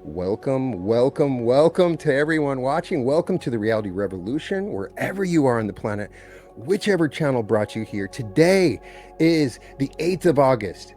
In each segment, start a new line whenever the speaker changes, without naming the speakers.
Welcome, welcome, welcome to everyone watching. Welcome to the Reality Revolution, wherever you are on the planet, whichever channel brought you here. Today is the 8th of August.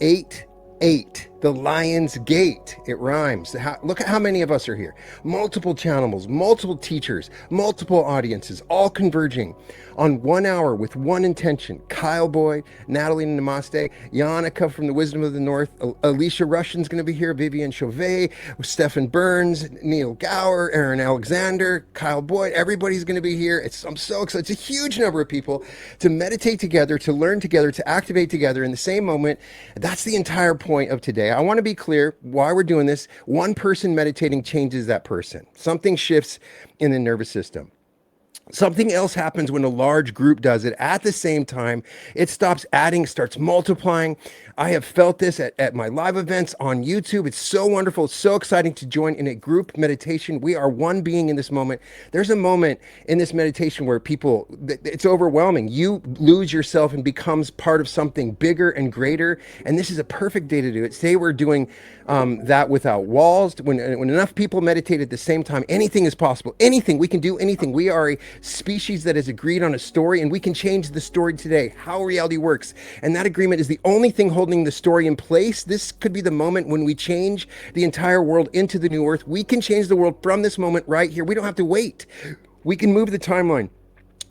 8 8, the Lion's Gate. It rhymes. Look at how many of us are here. Multiple channels, multiple teachers, multiple audiences, all converging on 1 hour with one intention. Kyle Boyd, Natalie Namaste, Yannicka from the Wisdom of the North, Alysa Rushton's going to be here, Vivian Chauvet, Stefan Burns, Neil Gower, Aaron Alexander, Kyle Boyd. Everybody's going to be here. I'm so excited. It's a huge number of people to meditate together, to learn together, to activate together in the same moment. That's the entire point of today. I want to be clear why we're doing this. One person meditating changes that person. Something shifts in the nervous system. Something else happens when a large group does it at the same time. It stops adding, starts multiplying. I have felt this at my live events on YouTube. It's so wonderful. It's so exciting to join in a group meditation. We are one being in this moment. There's a moment in this meditation where it's overwhelming. You lose yourself and becomes part of something bigger and greater. And this is a perfect day to do it. Today we're doing that without walls. When enough people meditate at the same time, anything is possible. Anything, we can do anything. We are a species that has agreed on a story, and we can change the story today, how reality works. And that agreement is the only thing holding the story in place. This could be the moment when we change the entire world into the new earth. We can change the world from this moment right here. We don't have to wait. We can move the timeline.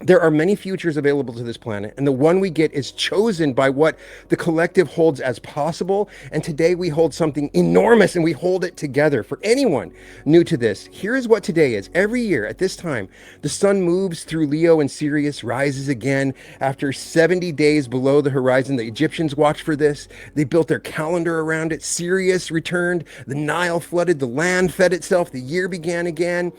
There are many futures available to this planet, and the one we get is chosen by what the collective holds as possible. And today we hold something enormous, and we hold it together. For anyone new to this, here is what today is. Every year at this time, the sun moves through Leo and Sirius, rises again after 70 days below the horizon. The Egyptians watched for this. They built their calendar around it. Sirius returned, the Nile flooded, the land fed itself, the year began again.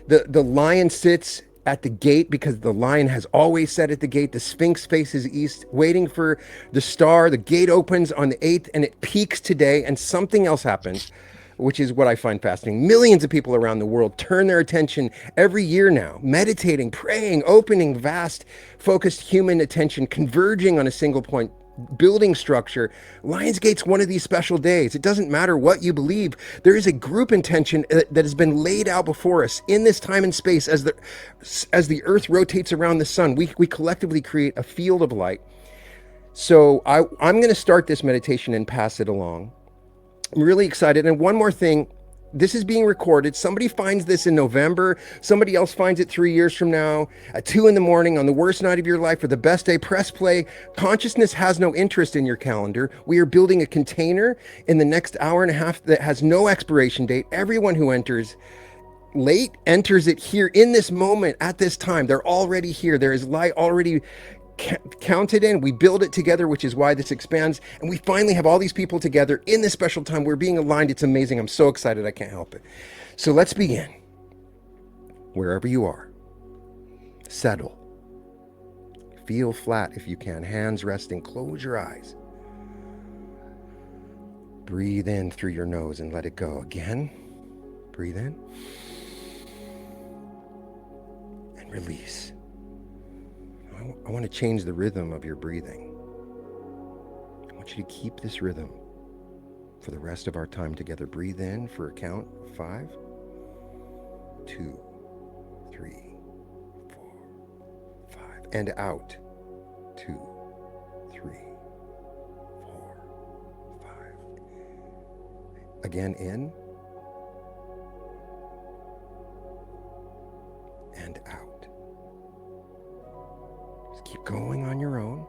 The lion sits at the gate because the lion has always sat at the gate. The Sphinx faces east, waiting for the star. The gate opens on the 8th and it peaks today, and something else happens, which is what I find fascinating. Millions of people around the world turn their attention every year now, meditating, praying, opening vast, focused human attention, converging on a single point, building structure. Lionsgate's one of these special days. It doesn't matter what you believe. There is a group intention that has been laid out before us in this time and space. As the earth rotates around the sun, we collectively create a field of light. So I'm going to start this meditation and pass it along. I'm really excited. And one more thing, this is being recorded. Somebody finds this in November. Somebody else finds it 3 years from now at 2 in the morning on the worst night of your life or the best day. Press play. Consciousness has no interest in your calendar. We are building a container in the next hour and a half that has no expiration date. Everyone who enters late enters it here in this moment at this time. They're already here. There is light already counted in. We build it together, which is why this expands, and we finally have all these people together in this special time. We're being aligned. It's amazing. I'm so excited. I can't help it. So let's begin. Wherever you are, settle. Feel flat if you can, hands resting. Close your eyes. Breathe in through your nose and let it go. Again, breathe in and release. I want to change the rhythm of your breathing. I want you to keep this rhythm for the rest of our time together. Breathe in for a count of 5, 2, 3, 4, 5. And out. 2, 3, 4, 5. Again, in and out. Keep going on your own.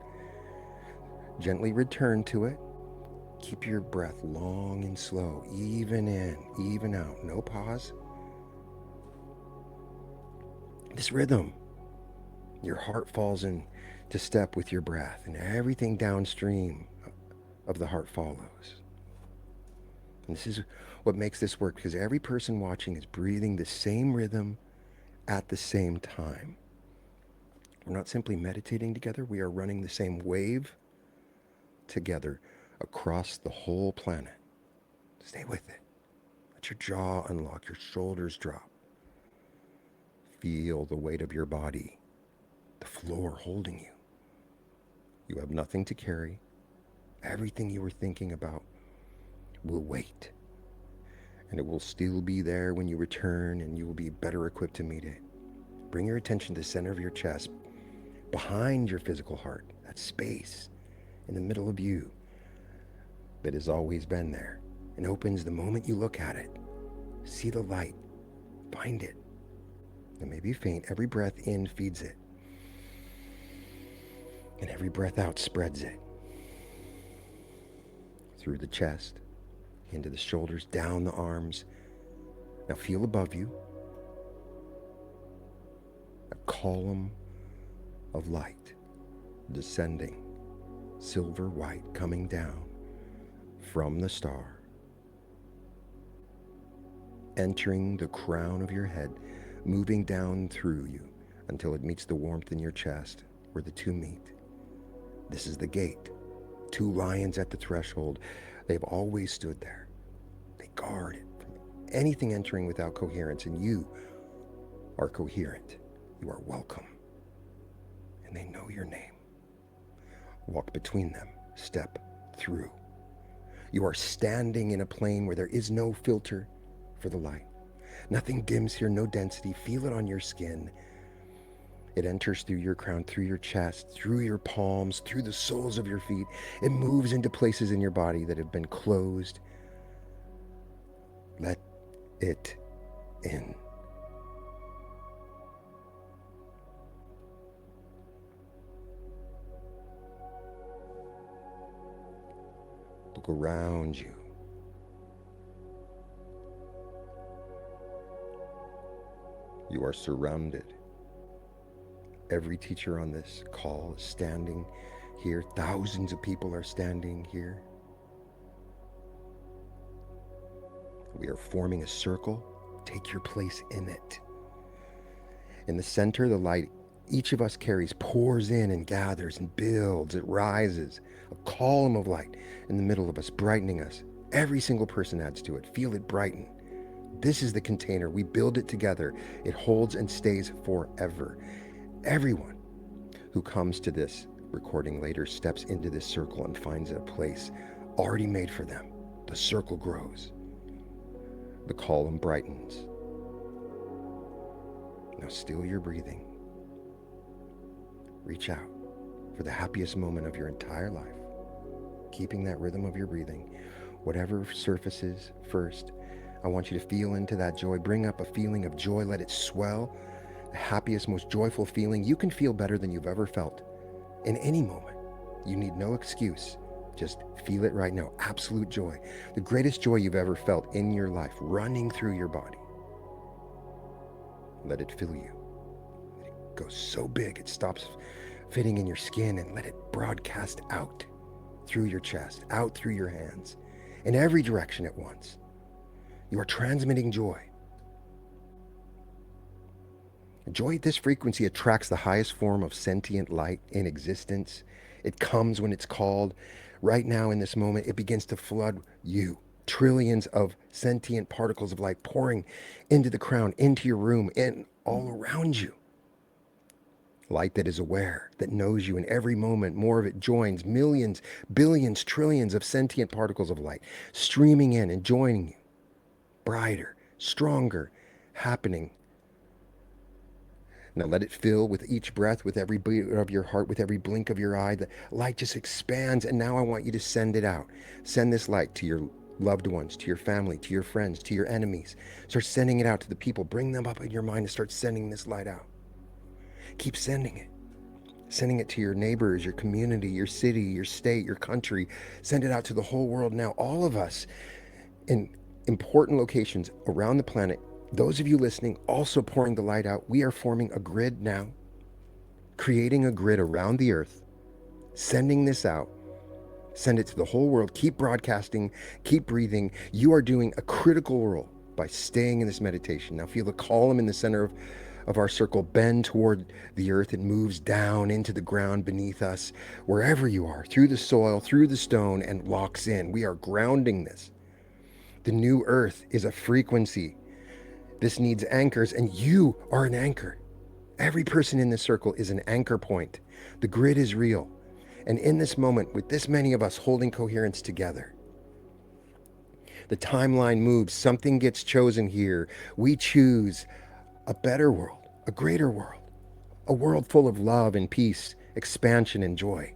Gently return to it. Keep your breath long and slow. Even in, even out. No pause. This rhythm, your heart falls into step with your breath, and everything downstream of the heart follows. And this is what makes this work, because every person watching is breathing the same rhythm at the same time. We're not simply meditating together. We are running the same wave together across the whole planet. Stay with it. Let your jaw unlock, your shoulders drop. Feel the weight of your body, the floor holding you. You have nothing to carry. Everything you were thinking about will wait. And it will still be there when you return, and you will be better equipped to meet it. Bring your attention to the center of your chest, behind your physical heart, that space in the middle of you that has always been there and opens the moment you look at it. See the light, find it. It may be faint. Every breath in feeds it, and every breath out spreads it. Through the chest, into the shoulders, down the arms. Now feel above you a column of light descending, silver white, coming down from the star, entering the crown of your head, moving down through you until it meets the warmth in your chest where the two meet. This is the gate. Two lions at the threshold. They've always stood there. They guard it from anything entering without coherence, and you are coherent. You are welcome, and they know your name. Walk between them. Step through. You are standing in a plane where there is no filter for the light. Nothing dims here, no density. Feel it on your skin. It enters through your crown, through your chest, through your palms, through the soles of your feet. It moves into places in your body that have been closed. Let it in. Look around you. You are surrounded. Every teacher on this call is standing here. Thousands of people are standing here. We are forming a circle. Take your place in it. In the center, the light each of us carries pours in and gathers and builds. It rises. A column of light in the middle of us, brightening us. Every single person adds to it. Feel it brighten. This is the container. We build it together. It holds and stays forever. Everyone who comes to this recording later steps into this circle and finds a place already made for them. The circle grows. The column brightens. Now still your breathing. Reach out for the happiest moment of your entire life, keeping that rhythm of your breathing. Whatever surfaces first, I want you to feel into that joy. Bring up a feeling of joy. Let it swell. The happiest, most joyful feeling. You can feel better than you've ever felt in any moment. You need no excuse. Just feel it right now. Absolute joy. The greatest joy you've ever felt in your life, running through your body. Let it fill you. Let it go so big it stops fitting in your skin, and let it broadcast out through your chest, out through your hands, in every direction at once. You are transmitting joy. Joy at this frequency attracts the highest form of sentient light in existence. It comes when it's called. Right now, in this moment, it begins to flood you. Trillions of sentient particles of light pouring into the crown, into your room, and all around you. Light that is aware, that knows you in every moment. More of it joins. Millions, billions, trillions of sentient particles of light streaming in and joining you. Brighter, stronger, happening. Now let it fill with each breath, with every beat of your heart, with every blink of your eye. The light just expands, and now I want you to send it out. Send this light to your loved ones, to your family, to your friends, to your enemies. Start sending it out to the people. Bring them up in your mind and start sending this light out. Keep sending it. Sending it to your neighbors, your community, your city, your state, your country. Send it out to the whole world now. All of us in important locations around the planet. Those of you listening, also pouring the light out. We are forming a grid now, creating a grid around the earth, sending this out. Send it to the whole world. Keep broadcasting, keep breathing. You are doing a critical role by staying in this meditation. Now feel the column in the center of our circle bend toward the earth. It moves down into the ground beneath us, wherever you are, through the soil, through the stone, and locks in. We are grounding this. The new earth is a frequency. This needs anchors, and you are an anchor. Every person in this circle is an anchor point. The grid is real. And in this moment, with this many of us holding coherence together, The timeline moves. Something gets chosen here. We choose a better world, a greater world, a world full of love and peace, expansion and joy.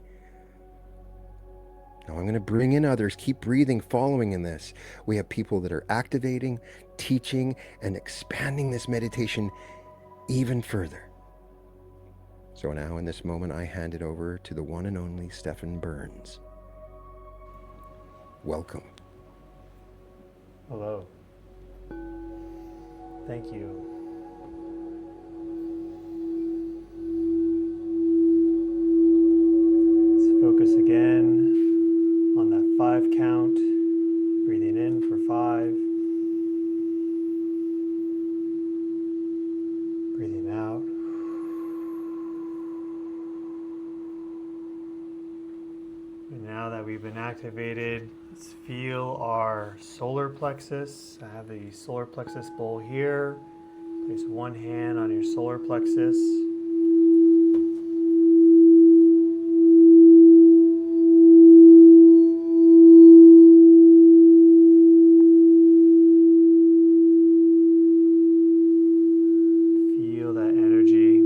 Now I'm going to bring in others. Keep breathing, following in this. We have people that are activating, teaching, and expanding this meditation even further. So now in this moment, I hand it over to the one and only Stefan Burns. Welcome.
Hello. Thank you. Let's focus again on that 5 count. Breathing in for 5. Breathing out. And now that we've been activated, let's feel our solar plexus. I have the solar plexus bowl here. Place one hand on your solar plexus. Feel that energy.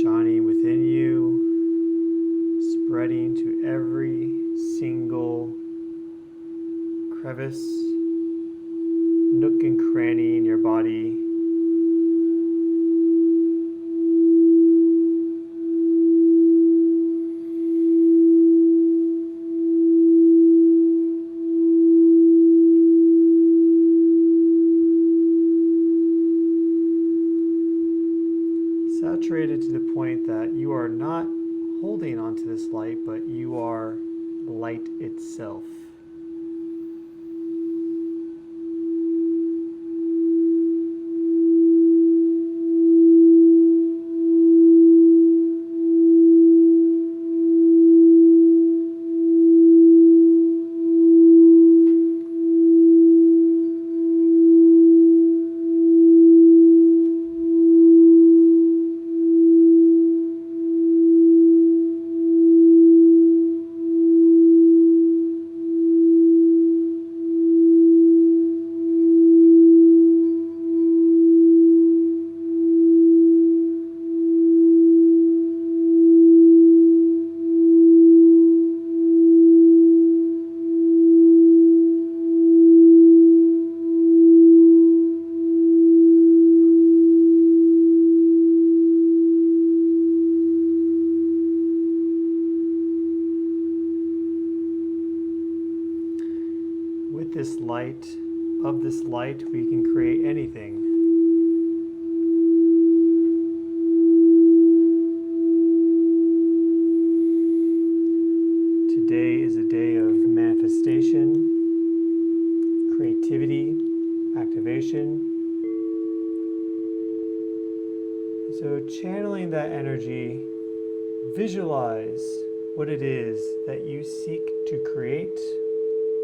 Shining within you, spreading to every single crevice, nook and cranny in your body. Saturated to the point that you are not holding onto this light, but you are light itself. With this light, of this light, we can create anything. Today is a day of manifestation, creativity, activation. So channeling that energy, visualize what it is that you seek to create,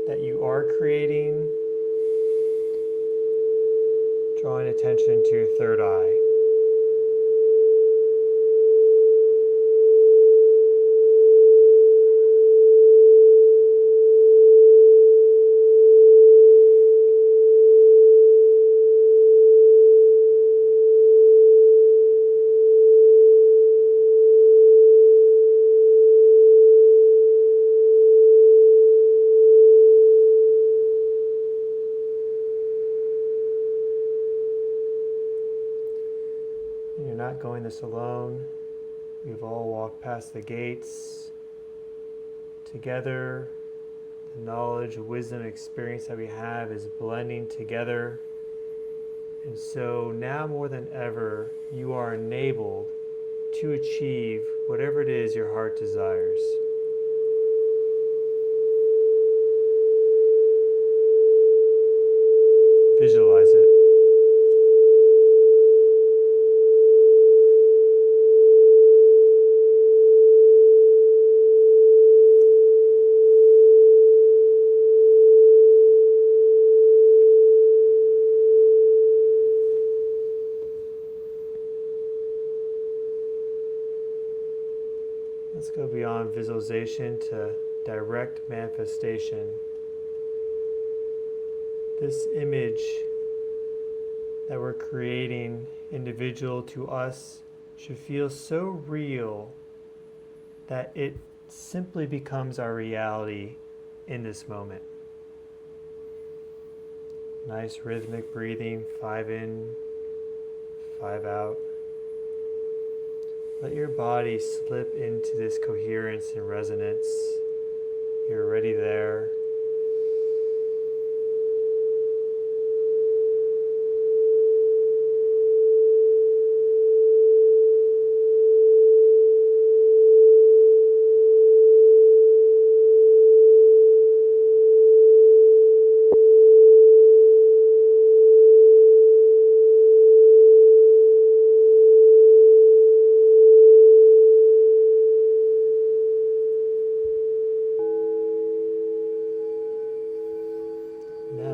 that you are creating, drawing attention to your third eye. You're not going this alone. We've all walked past the gates together. The knowledge, wisdom, experience that we have is blending together. And so now more than ever, you are enabled to achieve whatever it is your heart desires. Visualize it. visualization to direct manifestation. This image that we're creating, individual to us, should feel so real that it simply becomes our reality in this moment. Nice rhythmic breathing, 5 in, 5 out. Let your body slip into this coherence and resonance. You're already there.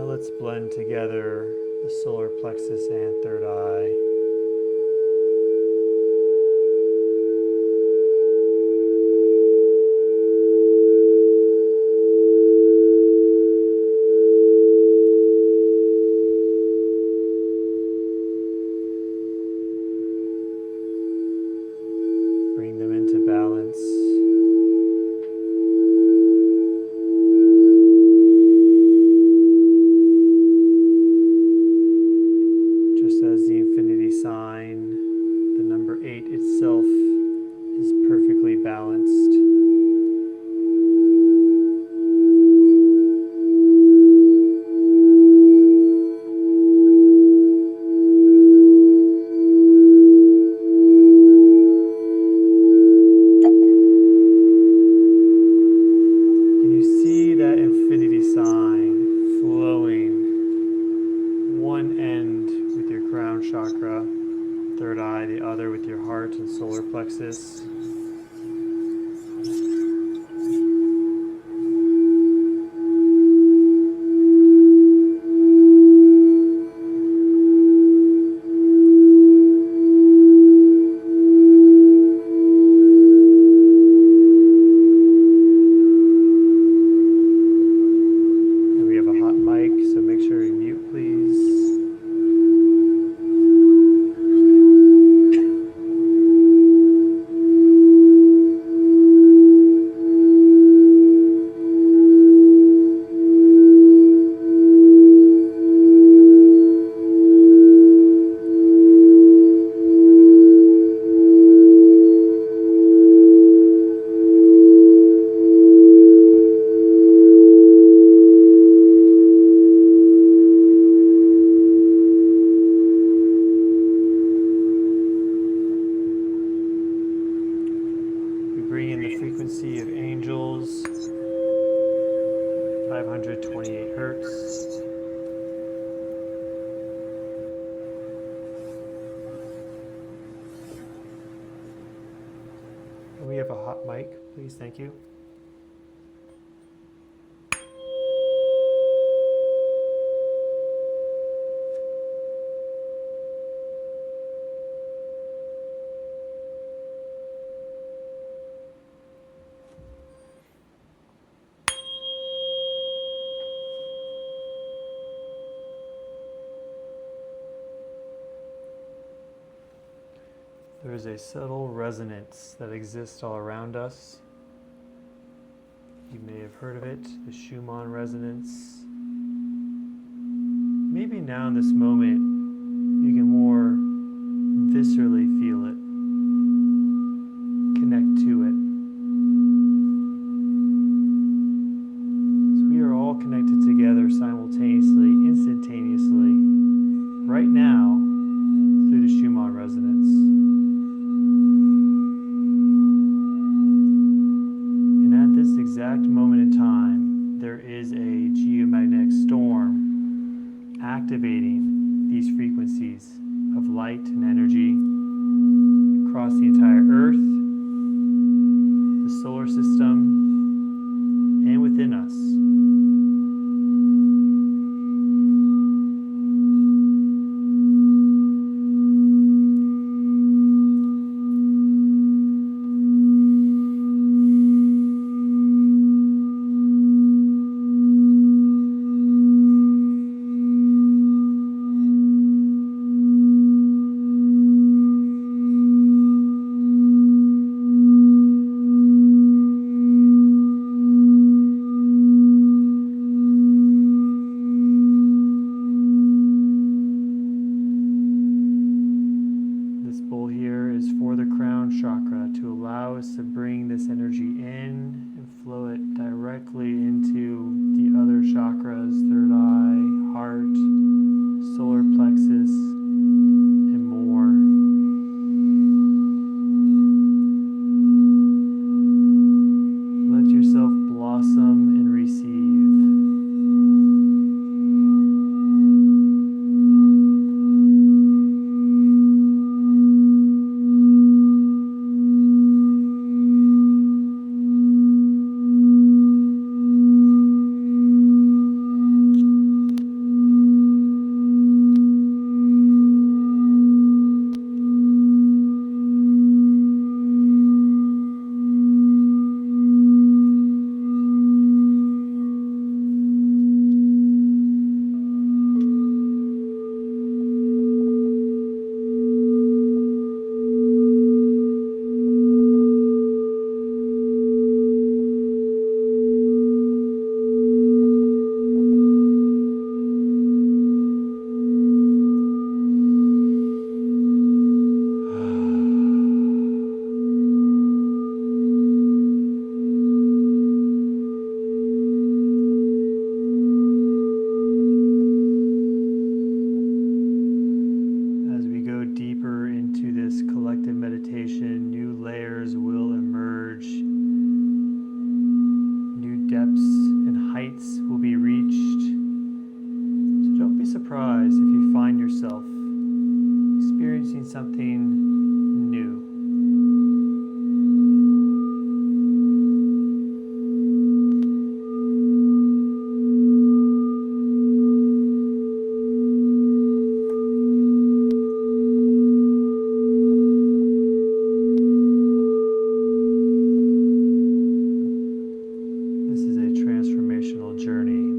Let's blend together the solar plexus and third eye. Bring them into balance. As the infinity sign, the number 8 itself is perfectly balanced. And you see that infinity sign flowing, one end with your crown chakra, third eye, the other with your heart and solar plexus. And we have a hot mic, so make sure you mute, please. Bring in the frequency of angels, 528 hertz. And we have a hot mic, please, thank you. There is a subtle resonance that exists all around us. You may have heard of it, the Schumann resonance. Maybe now in this moment, you can more viscerally feel it, connect to it. So we are all connected together simultaneously, instantaneously, right now, through the Schumann resonance. Exact moment in time, there is a geomagnetic storm activating these frequencies of light and energy across the entire Earth, the solar system, and within us. something new. This is a transformational journey.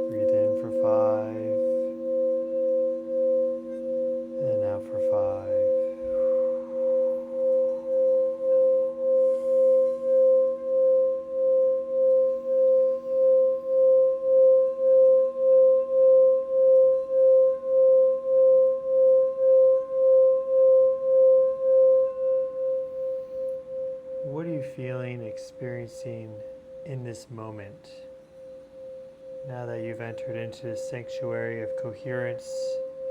Breathe in for 5, and out for 5. What are you feeling, experiencing in this moment? Now that you've entered into the sanctuary of coherence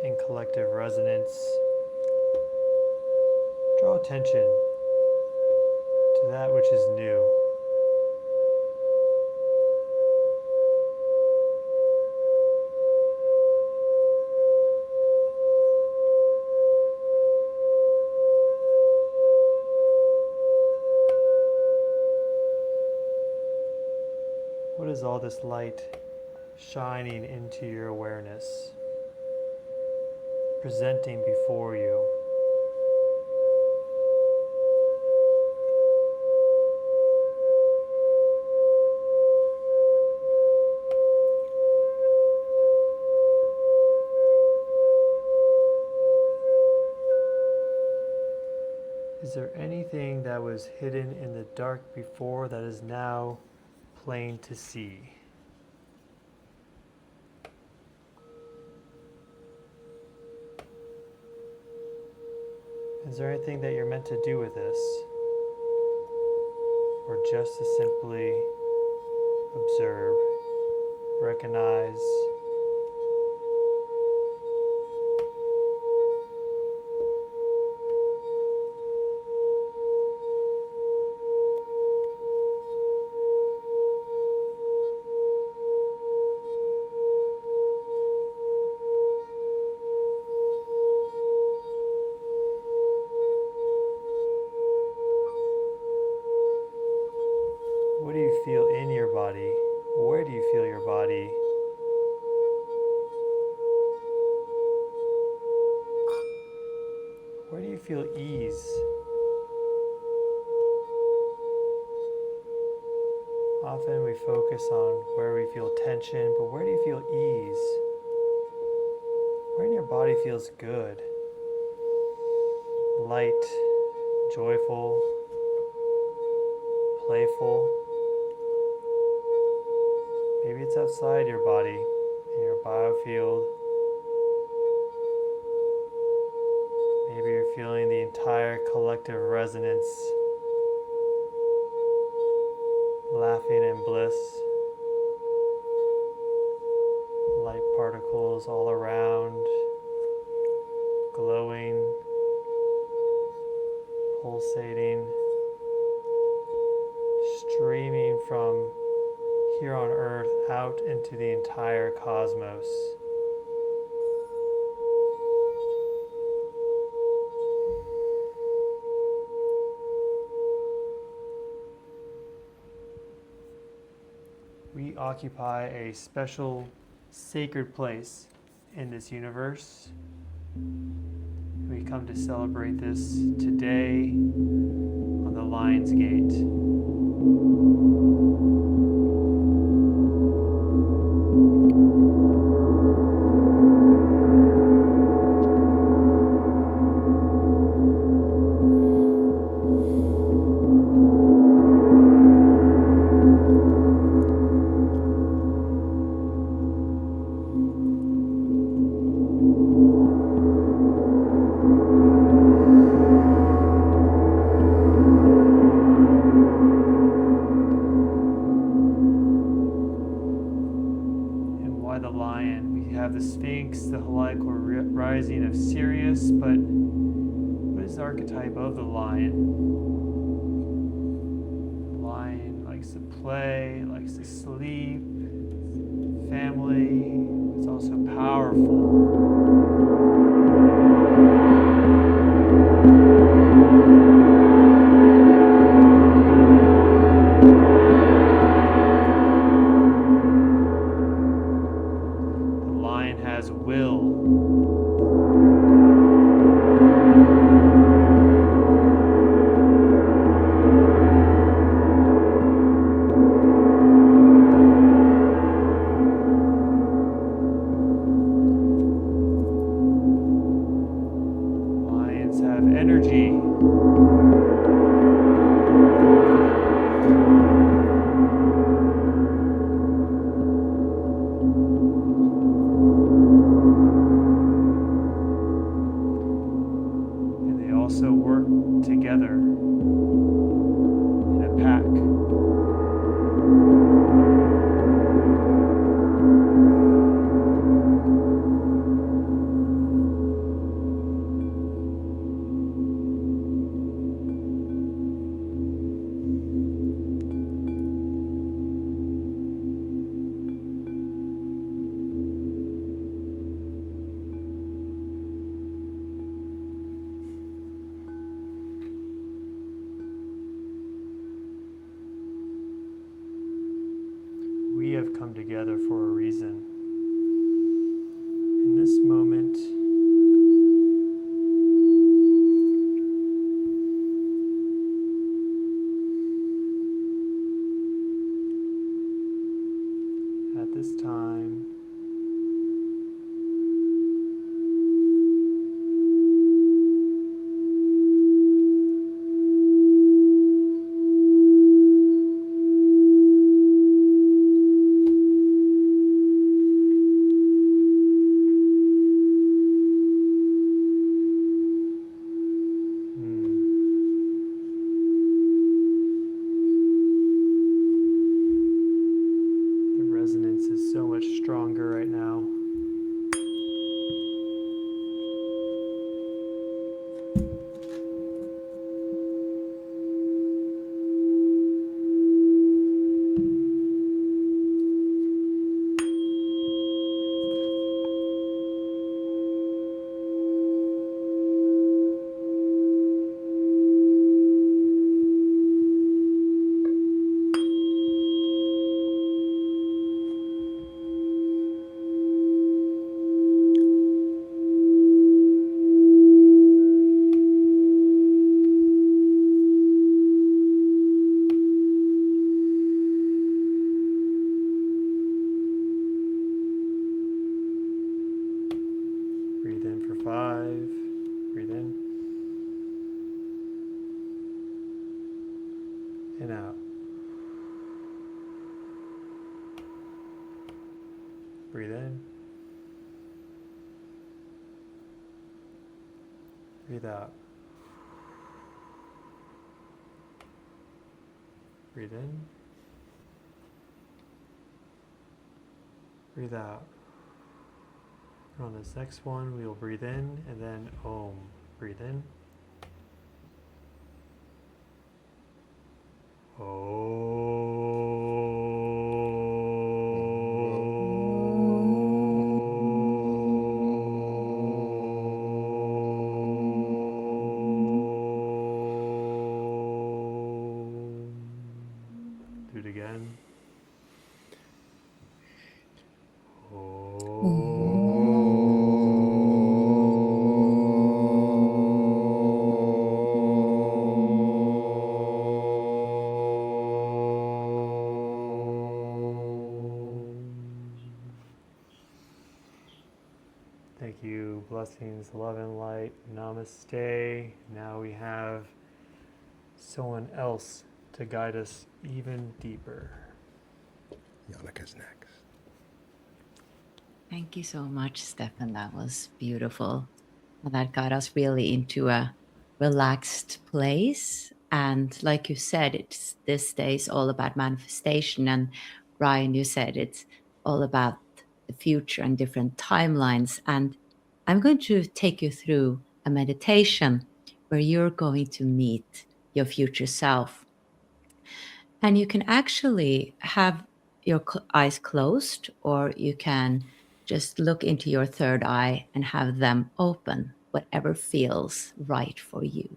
and collective resonance, draw attention to that which is new. What is all this light shining into your awareness, presenting before you? Is there anything that was hidden in the dark before that is now plain to see? Is there anything that you're meant to do with this? Or just to simply observe, recognize, what do you feel in your body? Where do you feel your body? Where do you feel ease? Often we focus on where we feel tension, but where do you feel ease? Where in your body feels good? Light, joyful, playful. Maybe it's outside your body, in your biofield. Maybe you're feeling the entire collective resonance, laughing in bliss, light particles all around, glowing, pulsating, streaming from here on Earth out into the entire cosmos. We occupy a special sacred place in this universe. We come to celebrate this today on the Lionsgate. Why the lion? We have the Sphinx, the heliacal rising of Sirius, but what is the archetype of the lion? The lion likes to play, likes to sleep, family. It's also powerful. We have come together for a reason. In this moment, at this time, so much stronger right now. Breathe in for 5. Breathe in. And out. Breathe in. Breathe out. Breathe in. Breathe out. On this next one, we will breathe in and then Om. Breathe in. Do it again. Thank you. Blessings, love and light. Namaste. Now we have someone else to guide us even deeper.
Yannika's next.
Thank you so much, Stefan. That was beautiful. That got us really into a relaxed place. And like you said, it's this day is all about manifestation. And Ryan, you said it's all about the future and different timelines. And I'm going to take you through a meditation where you're going to meet your future self. And you can actually have your eyes closed, or you can just look into your third eye and have them open, whatever feels right for you.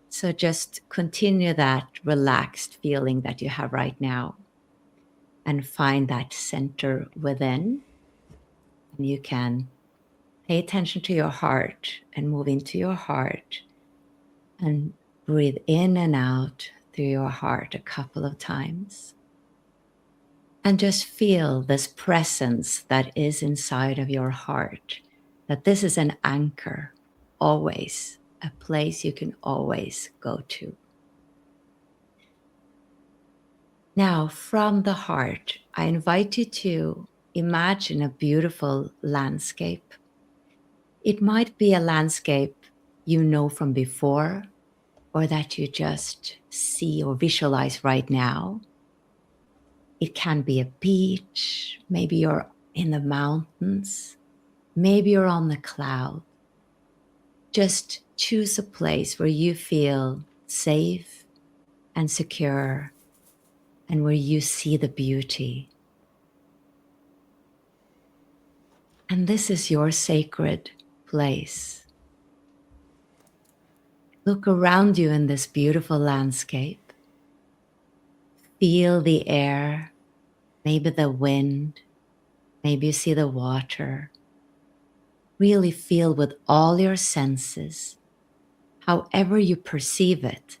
So just continue that relaxed feeling that you have right now and find that center within. And you can pay attention to your heart and move into your heart and breathe in and out through your heart a couple of times. And just feel this presence that is inside of your heart, that this is an anchor, always, a place you can always go to. Now, from the heart, I invite you to imagine a beautiful landscape. It might be a landscape you know from before, or that you just see or visualize right now. It can be a beach, maybe you're in the mountains, maybe you're on the cloud. Just choose a place where you feel safe and secure and where you see the beauty. And this is your sacred place. Look around you in this beautiful landscape. Feel the air, maybe the wind, maybe you see the water. Really feel with all your senses, however you perceive it,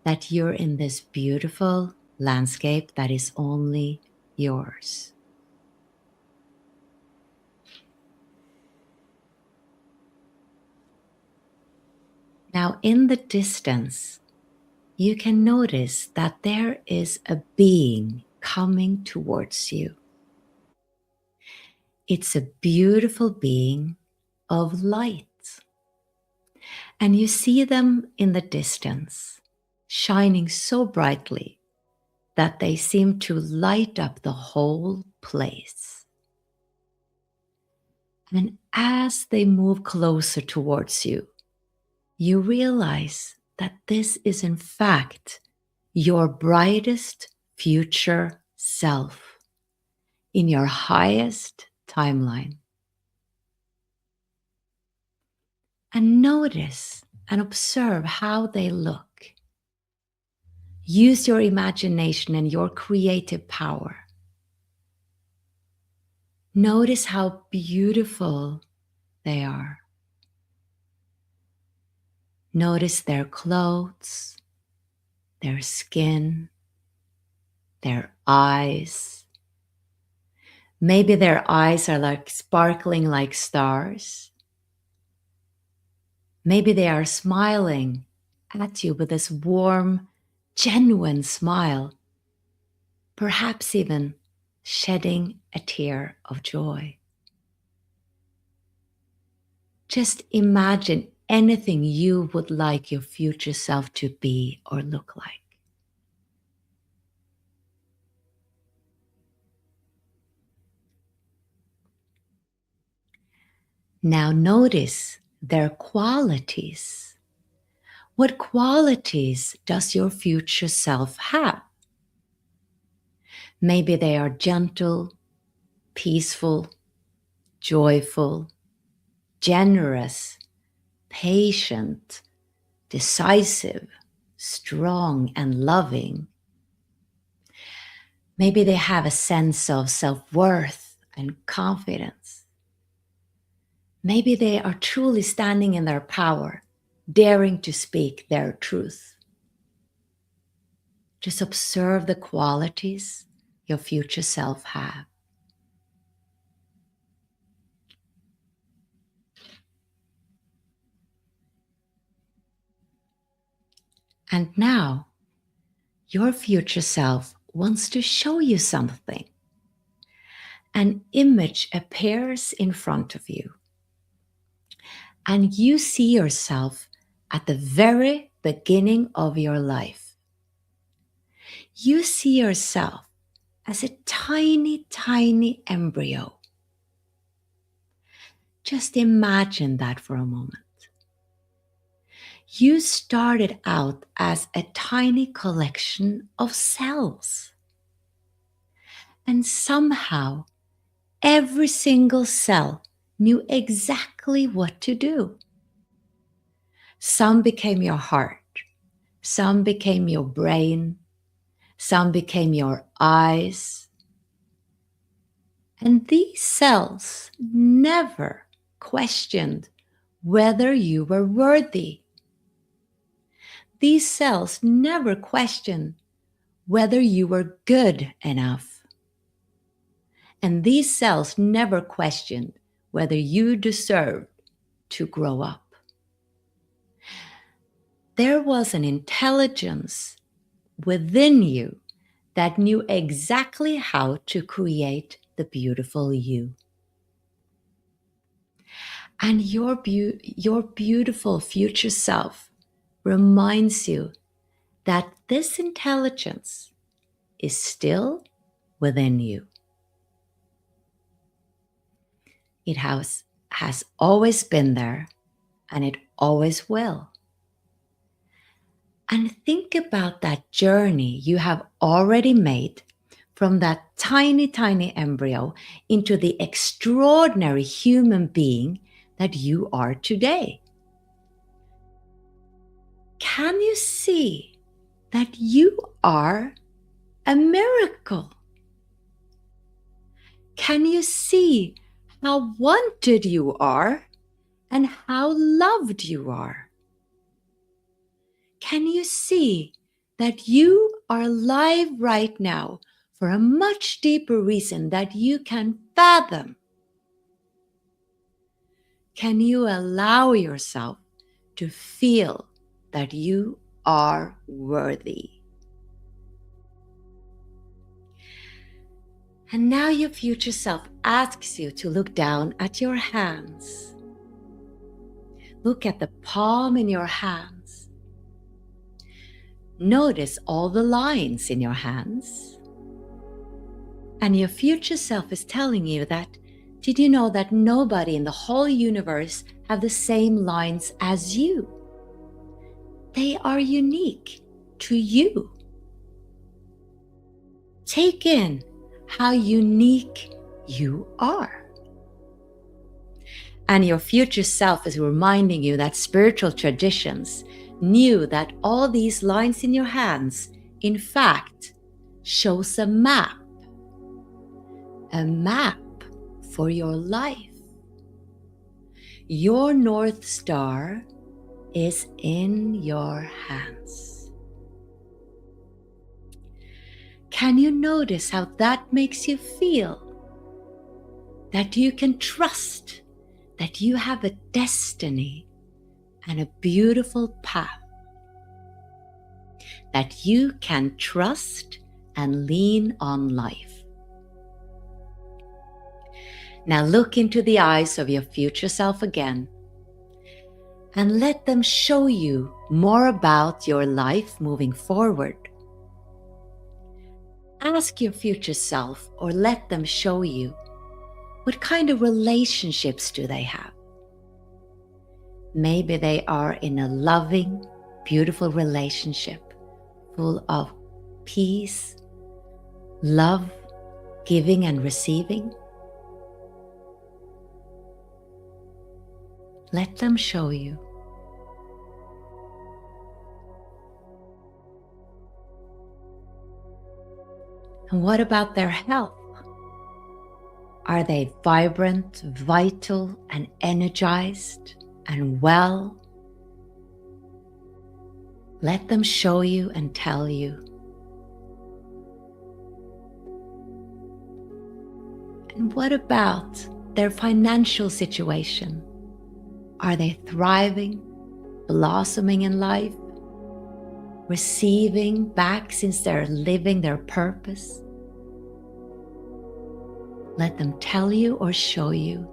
that you're in this beautiful landscape that is only yours. Now, in the distance, you can notice that there is a being coming towards you. It's a beautiful being of light. And you see them in the distance, shining so brightly that they seem to light up the whole place. And as they move closer towards you, you realize that this is in fact your brightest future self in your highest timeline. And notice and observe how they look. Use your imagination and your creative power. Notice how beautiful they are. Notice their clothes, their skin, their eyes. Maybe their eyes are like sparkling like stars. Maybe they are smiling at you with this warm, genuine smile, perhaps even shedding a tear of joy. Just imagine anything you would like your future self to be or look like. Now notice their qualities. What qualities does your future self have? Maybe they are gentle, peaceful, joyful, generous, patient, decisive, strong, and loving. Maybe they have a sense of self-worth and confidence. Maybe they are truly standing in their power, daring to speak their truth. Just observe the qualities your future self have. And now, your future self wants to show you something. An image appears in front of you, and you see yourself at the very beginning of your life. You see yourself as a tiny, tiny embryo. Just imagine that for a moment. You started out as a tiny collection of cells. And somehow, every single cell knew exactly what to do. Some became your heart. Some became your brain. Some became your eyes. And these cells never questioned whether you were worthy. These cells never questioned whether you were good enough. And these cells never questioned whether you deserved to grow up. There was an intelligence within you that knew exactly how to create the beautiful you. And your beautiful future self reminds you that this intelligence is still within you. It has always been there, and it always will. And think about that journey you have already made from that tiny, tiny embryo into the extraordinary human being that you are today. Can you see that you are a miracle? Can you see how wanted you are and how loved you are? Can you see that you are alive right now for a much deeper reason that you can fathom? Can you allow yourself to feel that you are worthy? And now your future self asks you to look down at your hands. Look at the palm in your hands. Notice all the lines in your hands. And your future self is telling you that, did you know that nobody in the whole universe have the same lines as you? They are unique to you. Take in how unique you are. And your future self is reminding you that spiritual traditions knew that all these lines in your hands, in fact, shows a map for your life. Your North Star is in your hands. Can you notice how that makes you feel? That you can trust that you have a destiny and a beautiful path. That you can trust and lean on life. Now look into the eyes of your future self again and let them show you more about your life moving forward. Ask your future self or let them show you, what kind of relationships do they have? Maybe they are in a loving, beautiful relationship full of peace, love, giving and receiving. Let them show you. And what about their health? Are they vibrant, vital, and energized and well? Let them show you and tell you. And what about their financial situation? Are they thriving, blossoming in life, receiving back since they're living their purpose? Let them tell you or show you.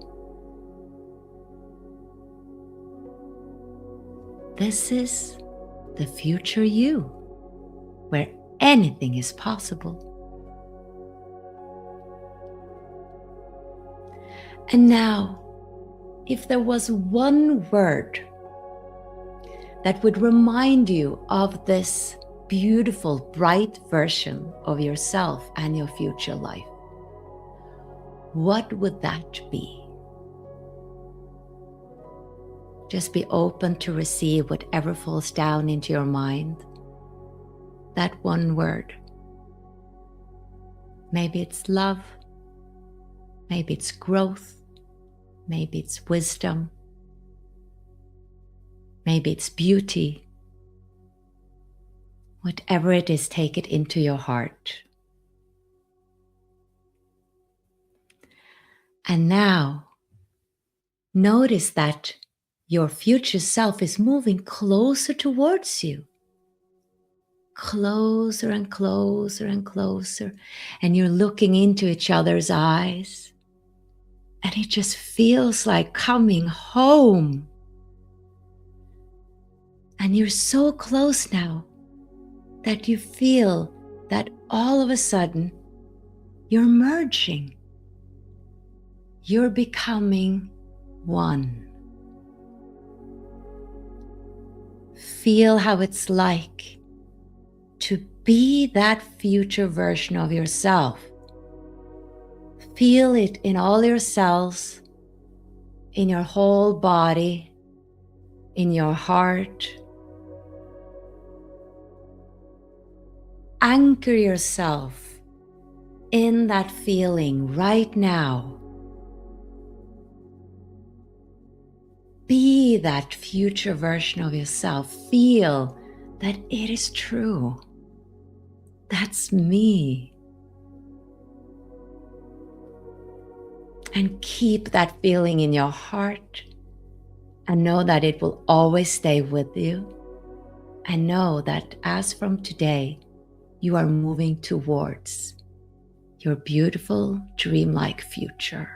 This is the future you, where anything is possible. And now, if there was one word that would remind you of this beautiful, bright version of yourself and your future life, what would that be? Just be open to receive whatever falls down into your mind. That one word. Maybe it's love. Maybe it's growth. Maybe it's wisdom. Maybe it's beauty. Whatever it is, take it into your heart. And now, notice that your future self is moving closer towards you. Closer and closer and closer. And you're looking into each other's eyes. And it just feels like coming home. And you're so close now that you feel that all of a sudden you're merging. You're becoming one. Feel how it's like to be that future version of yourself. Feel it in all your cells, in your whole body, in your heart. Anchor yourself in that feeling right now. Be that future version of yourself. Feel that it is true. That's me. And keep that feeling in your heart and know that it will always stay with you. And know that as from today, you are moving towards your beautiful, dreamlike future.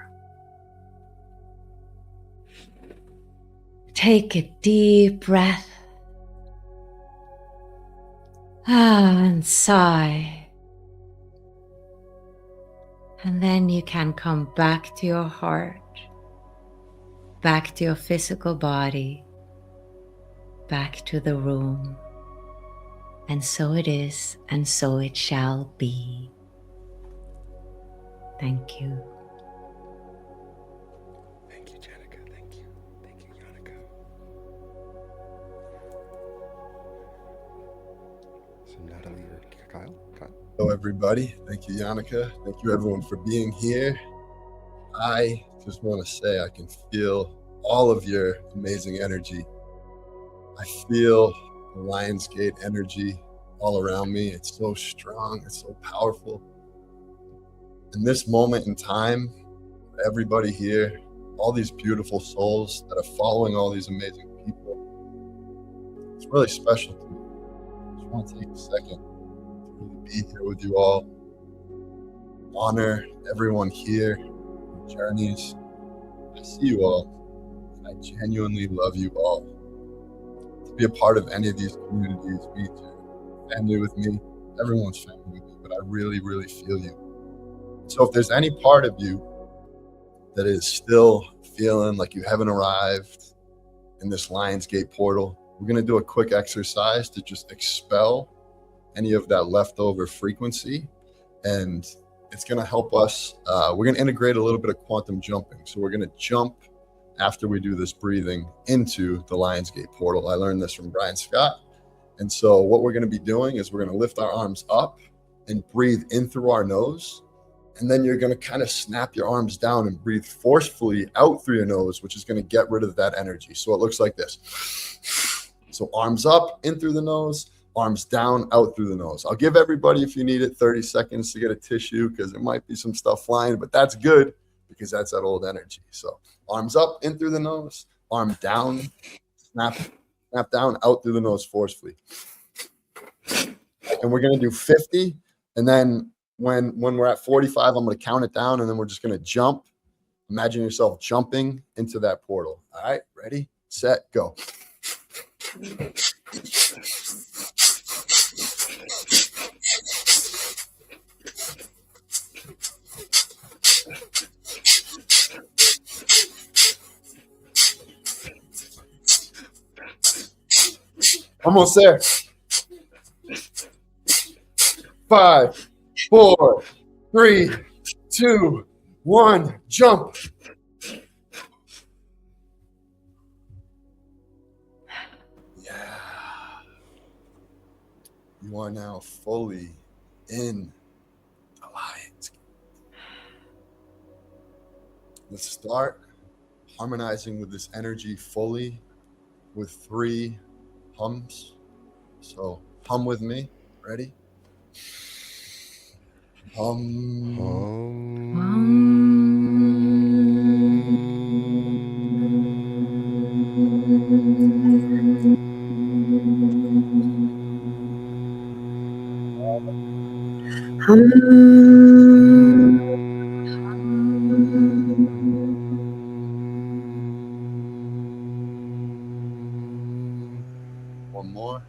Take a deep breath. And sigh. And then you can come back to your heart, back to your physical body, back to the room. And so it is, and so it shall be. Thank you.
Thank you, Jenica. Thank you. Thank you, Yannicka. So Natalie or Kyle?
Hello, everybody. Thank you, Yannicka. Thank you, everyone, for being here. I just want to say I can feel all of your amazing energy. I feel the Lionsgate energy all around me. It's so strong. It's so powerful. In this moment in time, everybody here, all these beautiful souls that are following all these amazing people, it's really special to me. I just want to take a second to really be here with you all. Honor everyone here, your journeys. I see you all. I genuinely love you all. To be a part of any of these communities, be it your family with me, everyone's family with me, but I really, really feel you. So if there's any part of you that is still feeling like you haven't arrived in this Lionsgate portal, we're going to do a quick exercise to just expel any of that leftover frequency. And it's going to help us. We're going to integrate a little bit of quantum jumping. So we're going to jump after we do this breathing into the Lionsgate portal. I learned this from Brian Scott. And so what we're going to be doing is we're going to lift our arms up and breathe in through our nose. And then you're going to kind of snap your arms down and breathe forcefully out through your nose, which is going to get rid of that energy. So it looks like this. So arms up, in through the nose, arms down, out through the nose. I'll give everybody, if you need it, 30 seconds to get a tissue because there might be some stuff flying, but that's good because that's that old energy. So arms up, in through the nose, arm down, snap down, out through the nose forcefully. And we're going to do 50. And then when we're at 45, I'm going to count it down, and then we're just going to jump. Imagine yourself jumping into that portal. All right, ready, set, go. Almost there. 5, 4, 3, 2, 1, jump. Yeah. You are now fully in the Lionsgate. Let's start harmonizing with this energy fully with 3 hums. So hum with me. Ready? One more.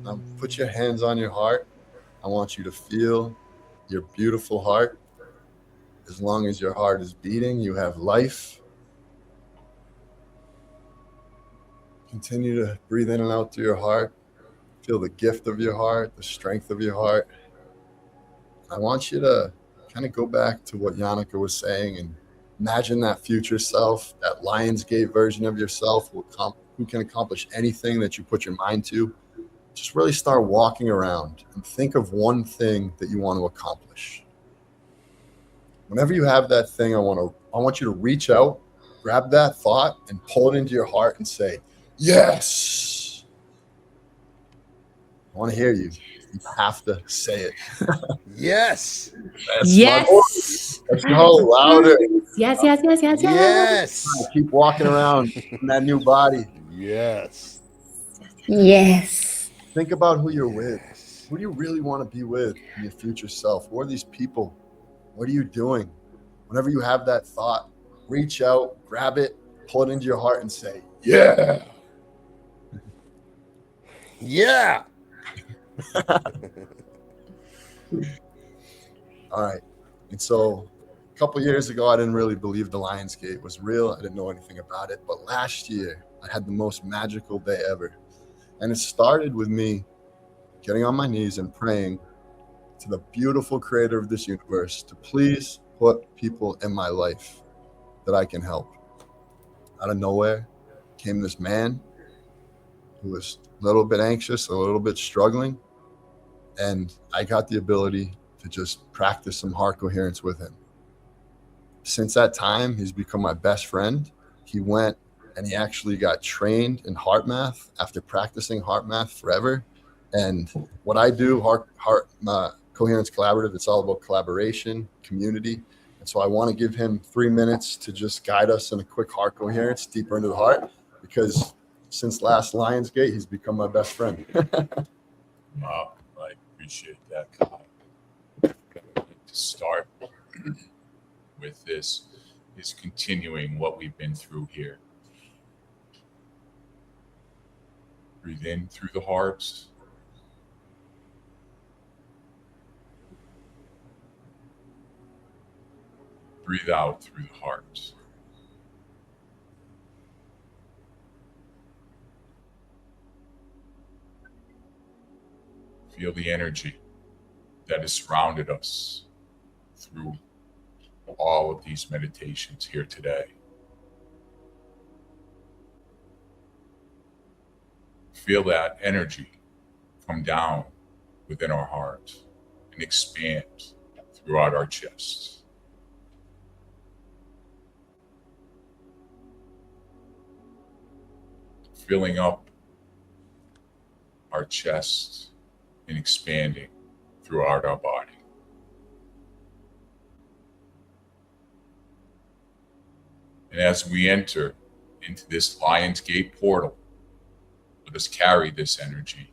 Now put your hands on your heart. I want you to feel your beautiful heart. As long as your heart is beating, you have life. Continue to breathe in and out through your heart. Feel the gift of your heart, the strength of your heart. I want you to kind of go back to what Yannicka was saying and imagine that future self, that Lionsgate version of yourself who can accomplish anything that you put your mind to. Just really start walking around and think of one thing that you want to accomplish. Whenever you have that thing, I want you to reach out, grab that thought and pull it into your heart and say, yes. I want to hear you. You have to say it.
Yes.
Yes.
Let's go louder.
Yes, yes, yes, yes, yes.
Yes.
Keep walking around in that new body.
Yes.
Yes.
Think about who you're with. Who do you really want to be with in your future self? Who are these people? What are you doing? Whenever you have that thought, reach out, grab it, pull it into your heart and say, yeah.
Yeah.
All right. And so a couple years ago, I didn't really believe the Lionsgate was real. I didn't know anything about it. But last year, I had the most magical day ever. And it started with me getting on my knees and praying to the beautiful creator of this universe to please put people in my life that I can help. Out of nowhere came this man who was a little bit anxious, a little bit struggling. And I got the ability to just practice some heart coherence with him. Since that time, he's become my best friend. He went and he actually got trained in heart math after practicing heart math forever. And what I do, heart coherence collaborative, it's all about collaboration, community. And so I want to give him 3 minutes to just guide us in a quick heart coherence deeper into the heart, because since last Lionsgate, he's become my best friend.
Wow, I appreciate that, Kyle. To start with this is continuing what we've been through here. Breathe in through the heart. Breathe out through the heart. Feel the energy that has surrounded us through all of these meditations here today. Feel that energy come down within our heart and expand throughout our chest. Filling up our chest and expanding throughout our body. And as we enter into this Lionsgate portal, let us carry this energy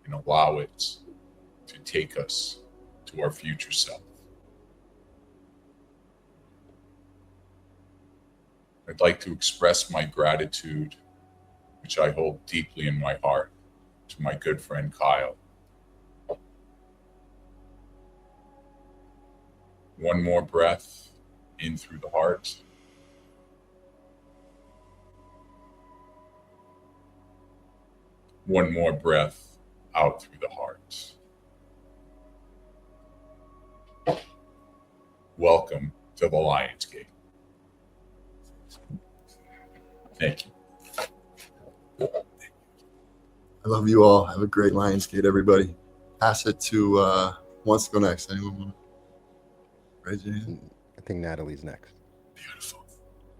and allow it to take us to our future self. I'd like to express my gratitude, which I hold deeply in my heart, to my good friend Kyle. One more breath in through the heart. One more breath out through the heart. Welcome to the Lionsgate. Thank you.
I love you all. Have a great Lionsgate, everybody. Pass it to who wants to go next. Anyone want to raise your hand?
I think Natalie's next.
Beautiful.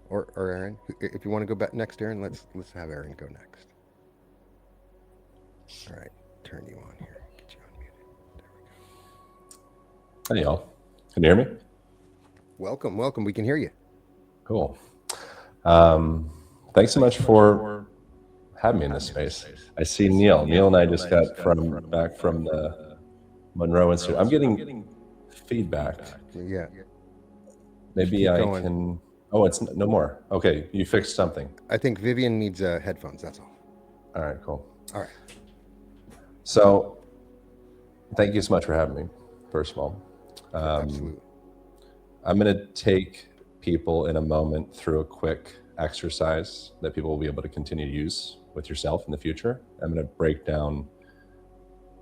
Or Aaron. If you want to go back next, Aaron, let's have Aaron go next. All right, turn you on here. Get you unmuted. There we go.
Hey, y'all. Can you hear me?
Welcome. We can hear you.
Cool. Thanks so much for having me in this space. I see Neil. Neil and I just got back from the Monroe Institute. I'm getting feedback.
Yeah.
Maybe I can. Oh, it's no more. Okay, you fixed something.
I think Vivian needs headphones. That's all.
All right, cool.
All right.
So, thank you so much for having me, first of all.
Absolutely.
I'm going to take people in a moment through a quick exercise that people will be able to continue to use with yourself in the future. I'm going to break down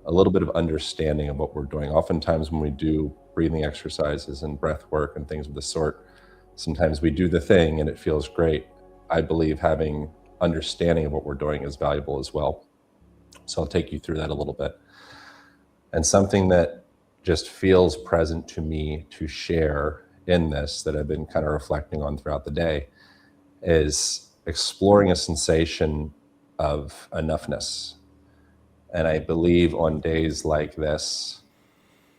a little bit of understanding of what we're doing. Oftentimes when we do breathing exercises and breath work and things of the sort, sometimes we do the thing and it feels great. I believe having understanding of what we're doing is valuable as well. So I'll take you through that a little bit. And something that just feels present to me to share in this that I've been kind of reflecting on throughout the day is exploring a sensation of enoughness. And I believe on days like this,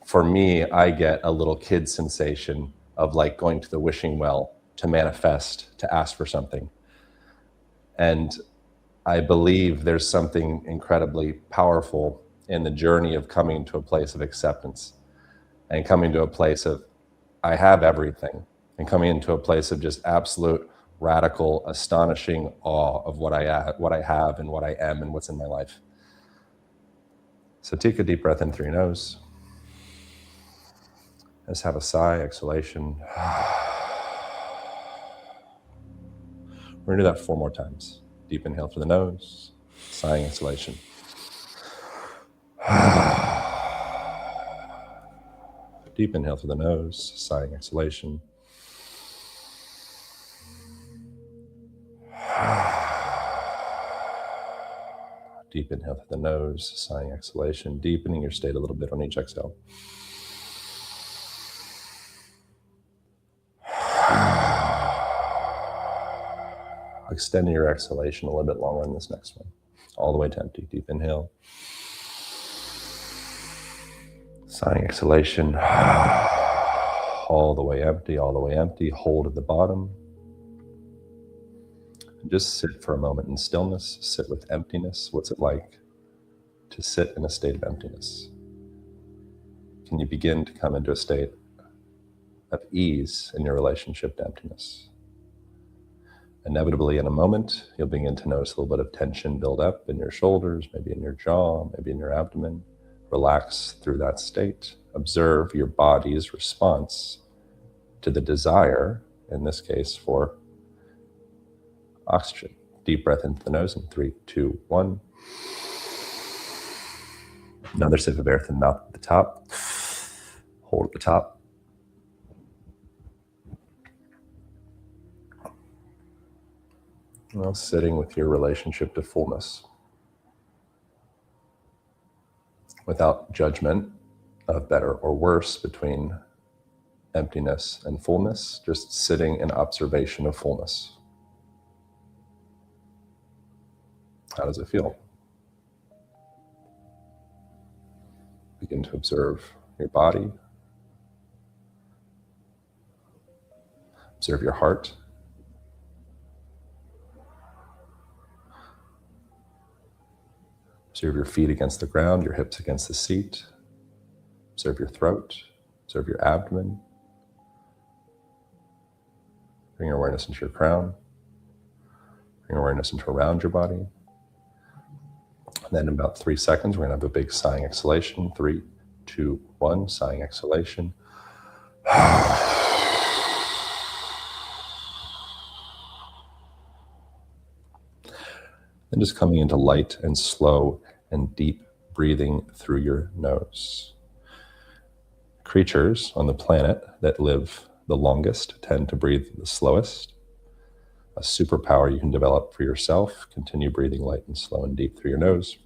for me, I get a little kid sensation of like going to the wishing well to manifest, to ask for something. And I believe there's something incredibly powerful in the journey of coming to a place of acceptance and coming to a place of I have everything, and coming into a place of just absolute radical, astonishing awe of what I have and what I am and what's in my life. So take a deep breath in through your nose. Let's have a sigh, exhalation. We're gonna do that 4 more times. Deep inhale through the nose, sighing, exhalation. Deep inhale through the nose, sighing, exhalation. Deep inhale through the nose, sighing, exhalation, deepening your state a little bit on each exhale. Extending your exhalation a little bit longer in this next one. All the way to empty. Deep inhale. Sighing, exhalation. All the way empty, all the way empty. Hold at the bottom. And just sit for a moment in stillness. Sit with emptiness. What's it like to sit in a state of emptiness? Can you begin to come into a state of ease in your relationship to emptiness? Inevitably, in a moment, you'll begin to notice a little bit of tension build up in your shoulders, maybe in your jaw, maybe in your abdomen. Relax through that state. Observe your body's response to the desire, in this case, for oxygen. Deep breath into the nose in 3, 2, 1. Another sip of air through the mouth at the top. Hold at the top. Well, sitting with your relationship to fullness without judgment of better or worse between emptiness and fullness, just sitting in observation of fullness. How does it feel? Begin to observe your body. Observe your heart. Observe your feet against the ground, your hips against the seat. Observe your throat. Observe your abdomen. Bring your awareness into your crown. Bring awareness into around your body. And then in about 3 seconds, we're going to have a big sighing exhalation. 3, 2, 1, sighing exhalation. And just coming into light and slow and deep breathing through your nose. Creatures on the planet that live the longest tend to breathe the slowest. A superpower you can develop for yourself. Continue breathing light and slow and deep through your nose.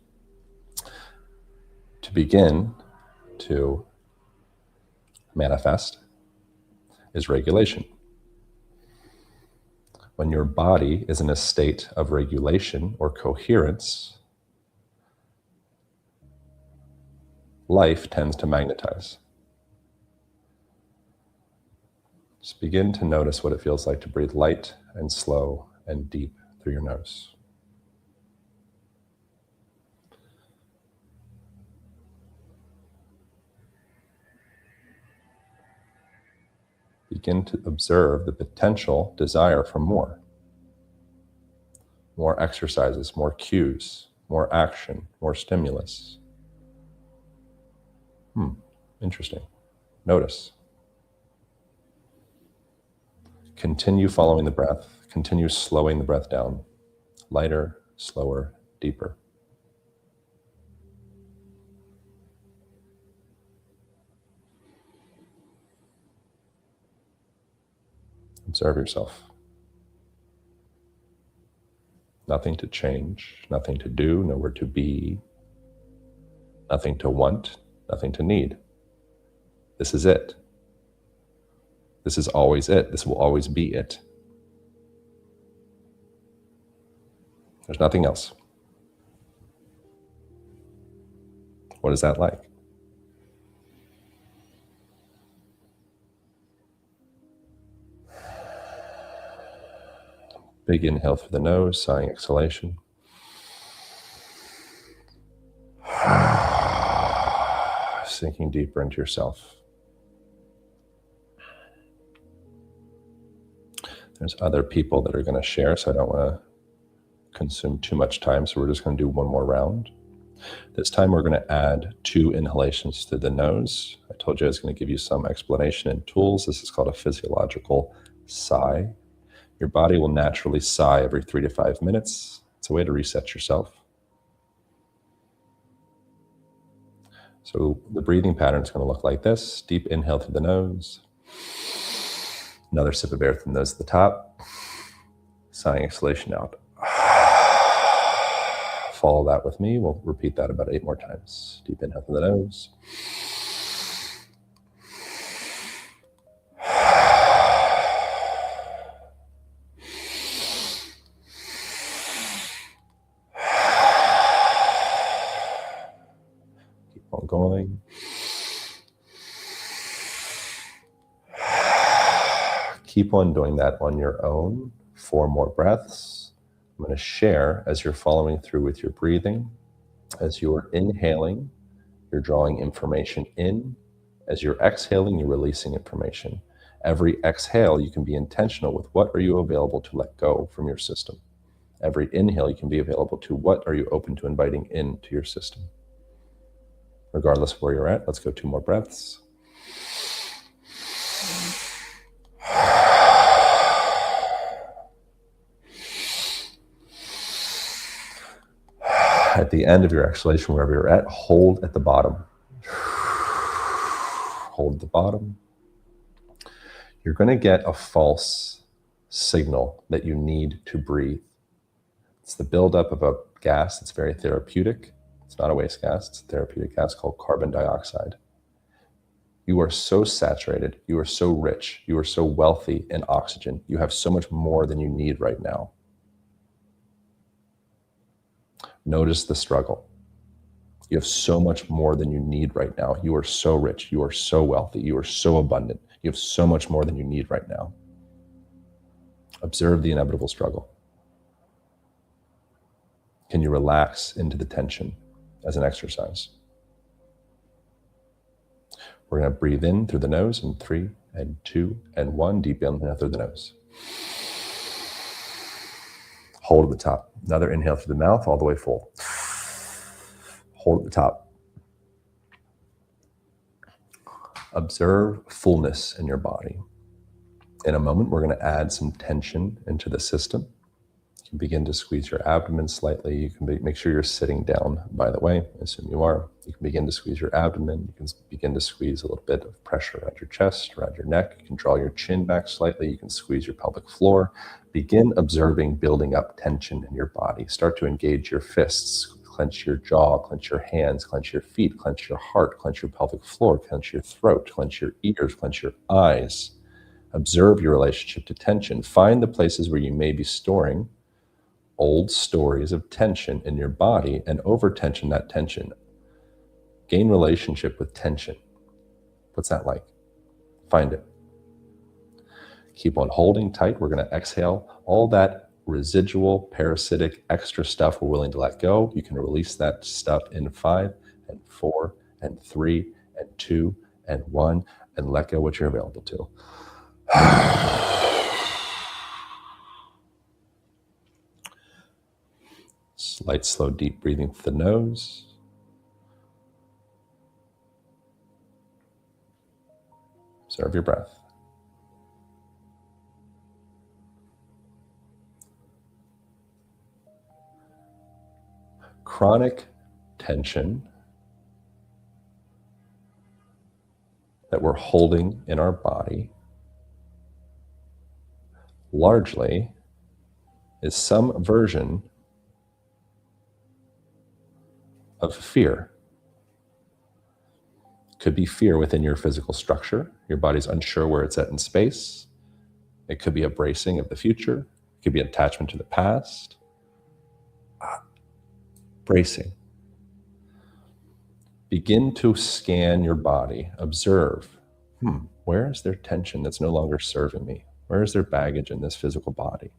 To begin to manifest is regulation. When your body is in a state of regulation or coherence, life tends to magnetize. Just begin to notice what it feels like to breathe light and slow and deep through your nose. Begin to observe the potential desire for more. More exercises, more cues, more action, more stimulus. Interesting. Notice. Continue following the breath. Continue slowing the breath down. Lighter, slower, deeper. Observe yourself. Nothing to change, nothing to do, nowhere to be, nothing to want, nothing to need. This is it. This is always it. This will always be it. There's nothing else. What is that like? Big inhale through the nose, sighing exhalation. Sinking deeper into yourself. There's other people that are going to share, so I don't want to consume too much time, so we're just going to do one more round. This time we're going to add 2 inhalations through the nose. I told you I was going to give you some explanation and tools. This is called a physiological sigh. Your body will naturally sigh every 3 to 5 minutes. It's a way to reset yourself. So the breathing pattern is going to look like this. Deep inhale through the nose. Another sip of air through the nose at the top. Sighing exhalation out. Follow that with me. We'll repeat that about 8 more times. Deep inhale through the nose. Going. Keep on doing that on your own. 4 more breaths. I'm going to share as you're following through with your breathing. As you're inhaling, you're drawing information in. As you're exhaling, you're releasing information. Every exhale, you can be intentional with what are you available to let go from your system. Every inhale, you can be available to what are you open to inviting into your system. Regardless of where you're at, let's go 2 more breaths. At the end of your exhalation, wherever you're at, hold at the bottom. Hold at the bottom. You're going to get a false signal that you need to breathe. It's the buildup of a gas that's very therapeutic. It's not a waste gas, it's a therapeutic gas called carbon dioxide. You are so saturated, you are so rich, you are so wealthy in oxygen. You have so much more than you need right now. Notice the struggle. You have so much more than you need right now. You are so rich, you are so wealthy, you are so abundant. You have so much more than you need right now. Observe the inevitable struggle. Can you relax into the tension as an exercise? We're going to breathe in through the nose in 3 and 2 and 1. Deep inhale through the nose. Hold at the top. Another inhale through the mouth all the way full. Hold at the top. Observe fullness in your body. In a moment, we're going to add some tension into the system. You can begin to squeeze your abdomen slightly. You can make sure you're sitting down, by the way. I assume you are. You can begin to squeeze your abdomen. You can begin to squeeze a little bit of pressure around your chest, around your neck. You can draw your chin back slightly. You can squeeze your pelvic floor. Begin observing building up tension in your body. Start to engage your fists. Clench your jaw, clench your hands, clench your feet, clench your heart, clench your pelvic floor, clench your throat, clench your ears, clench your eyes. Observe your relationship to tension. Find the places where you may be storing old stories of tension in your body and over-tension that tension. Gain relationship with tension. What's that like? Find it. Keep on holding tight. We're going to exhale all that residual, parasitic, extra stuff we're willing to let go. You can release that stuff in 5 and 4 and 3 and 2 and 1 and let go what you're available to. Slight, slow, deep breathing through the nose. Observe your breath. Chronic tension that we're holding in our body largely is some version of fear. Could be fear within your physical structure. Your body's unsure where it's at in space. It could be a bracing of the future. It could be attachment to the past. Bracing. Begin to scan your body. Observe, where is there tension that's no longer serving me? Where is there baggage in this physical body?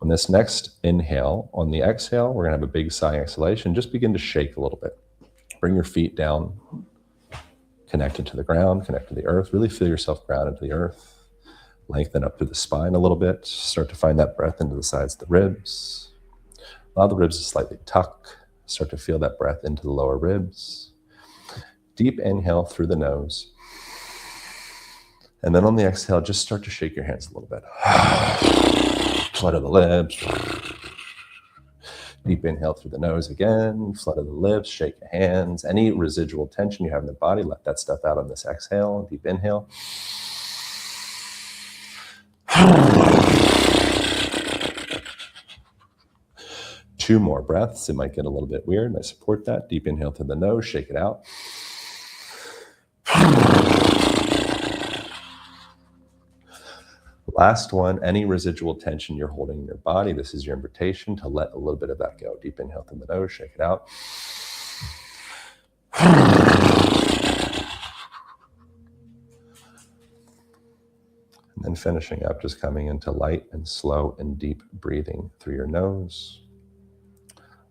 On this next inhale, on the exhale, we're going to have a big sigh exhalation. Just begin to shake a little bit. Bring your feet down, connected to the ground, connect to the earth. Really feel yourself grounded to the earth. Lengthen up through the spine a little bit. Start to find that breath into the sides of the ribs. Allow the ribs to slightly tuck. Start to feel that breath into the lower ribs. Deep inhale through the nose. And then on the exhale, just start to shake your hands a little bit. Flutter the lips. Deep inhale through the nose again. Flutter the lips, shake your hands. Any residual tension you have in the body, let that stuff out on this exhale. Deep inhale. 2 more breaths. It might get a little bit weird. I support that. Deep inhale through the nose, shake it out. Last one, any residual tension you're holding in your body, this is your invitation to let a little bit of that go. Deep inhale through the nose, shake it out. And then finishing up, just coming into light and slow and deep breathing through your nose.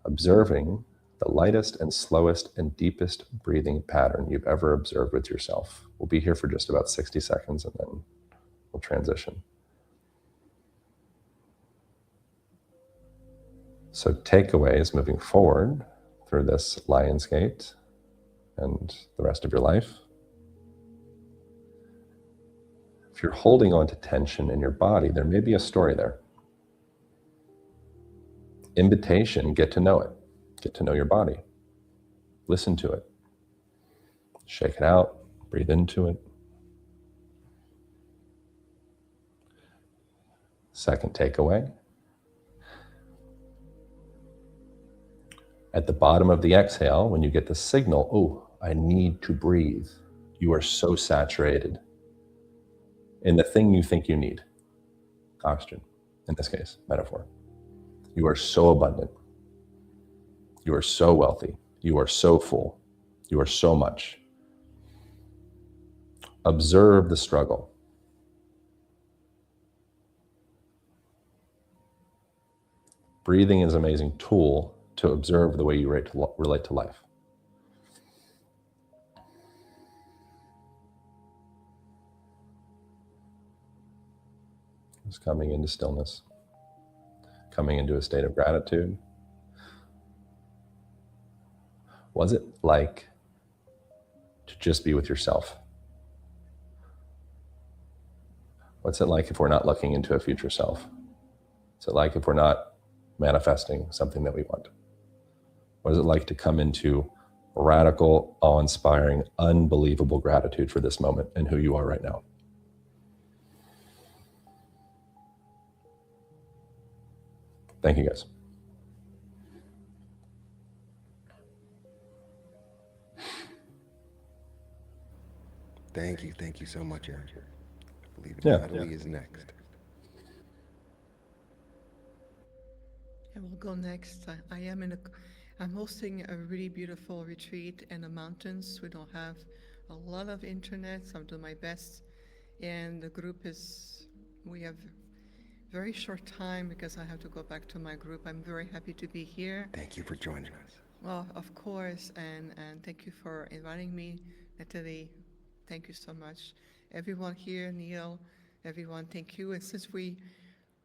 Observing the lightest and slowest and deepest breathing pattern you've ever observed with yourself. We'll be here for just about 60 seconds and then we'll transition. So takeaways moving forward through this Lionsgate and the rest of your life. If you're holding on to tension in your body, there may be a story there. Invitation, get to know it. Get to know your body. Listen to it. Shake it out. Breathe into it. Second takeaway. At the bottom of the exhale, when you get the signal, oh, I need to breathe, you are so saturated in the thing you think you need. Oxygen, in this case, metaphor. You are so abundant. You are so wealthy. You are so full. You are so much. Observe the struggle. Breathing is an amazing tool to observe the way you relate to life. Just coming into stillness. Coming into a state of gratitude. Was it like to to just be with yourself? What's it like if we're not looking into a future self? What's it like if we're not manifesting something that we want? What is it like to come into radical, awe-inspiring, unbelievable gratitude for this moment and who you are right now? Thank you, guys.
Thank you so much, Aaron. I believe
Yeah.
Natalie is next.
I will go next. I'm hosting a really beautiful retreat in the mountains. We don't have a lot of internet, so I'm doing my best. And the group we have very short time because I have to go back to my group. I'm very happy to be here.
Thank you for joining us.
Well, of course, and thank you for inviting me, Natalie. Thank you so much. Everyone here, Neil, everyone, thank you. And since we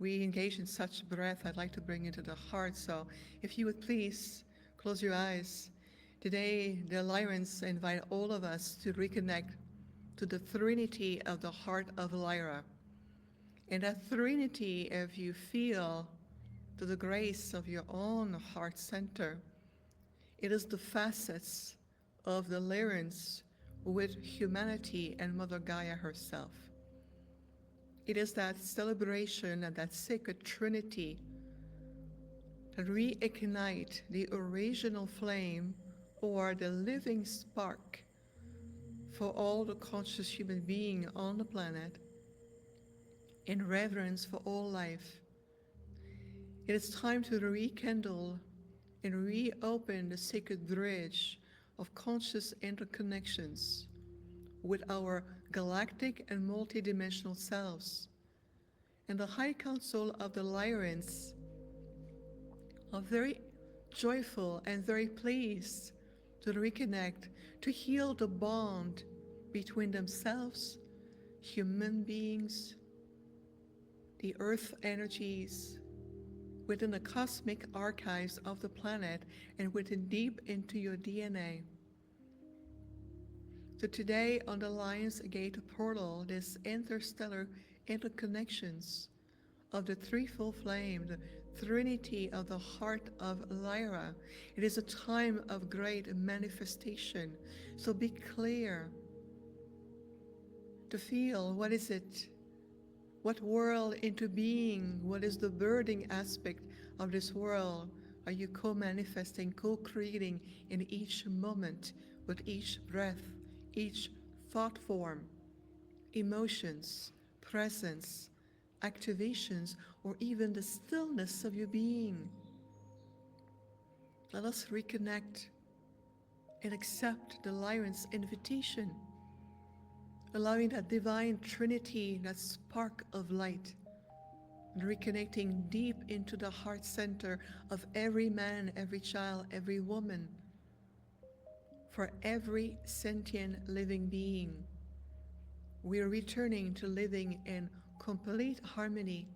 engage in such breath, I'd like to bring it to the heart. So if you would please close your eyes. Today, the Alliance invite all of us to reconnect to the Trinity of the heart of Lyra. And that Trinity, if you feel to the grace of your own heart center, it is the facets of the Lyrans with humanity and Mother Gaia herself. It is that celebration and that sacred trinity that reignite the original flame or the living spark for all the conscious human being on the planet in reverence for all life. It is time to rekindle and reopen the sacred bridge of conscious interconnections with our galactic and multidimensional selves. And the High Council of the Lyrans are very joyful and very pleased to reconnect, to heal the bond between themselves, human beings, the earth energies, within the cosmic archives of the planet and within deep into your DNA. So today on the Lionsgate portal, this interstellar interconnections of the threefold flame, the Trinity of the heart of Lyra, it is a time of great manifestation. So be clear to feel what is it, what world into being, what is the birthing aspect of this world are you co-manifesting, co-creating in each moment with each breath, each thought form, emotions, presence, activations, or even the stillness of your being. Let us reconnect and accept the Lyran's invitation, allowing that divine trinity, that spark of light, and reconnecting deep into the heart center of every man, every child, every woman, for every sentient living being. We are returning to living in complete harmony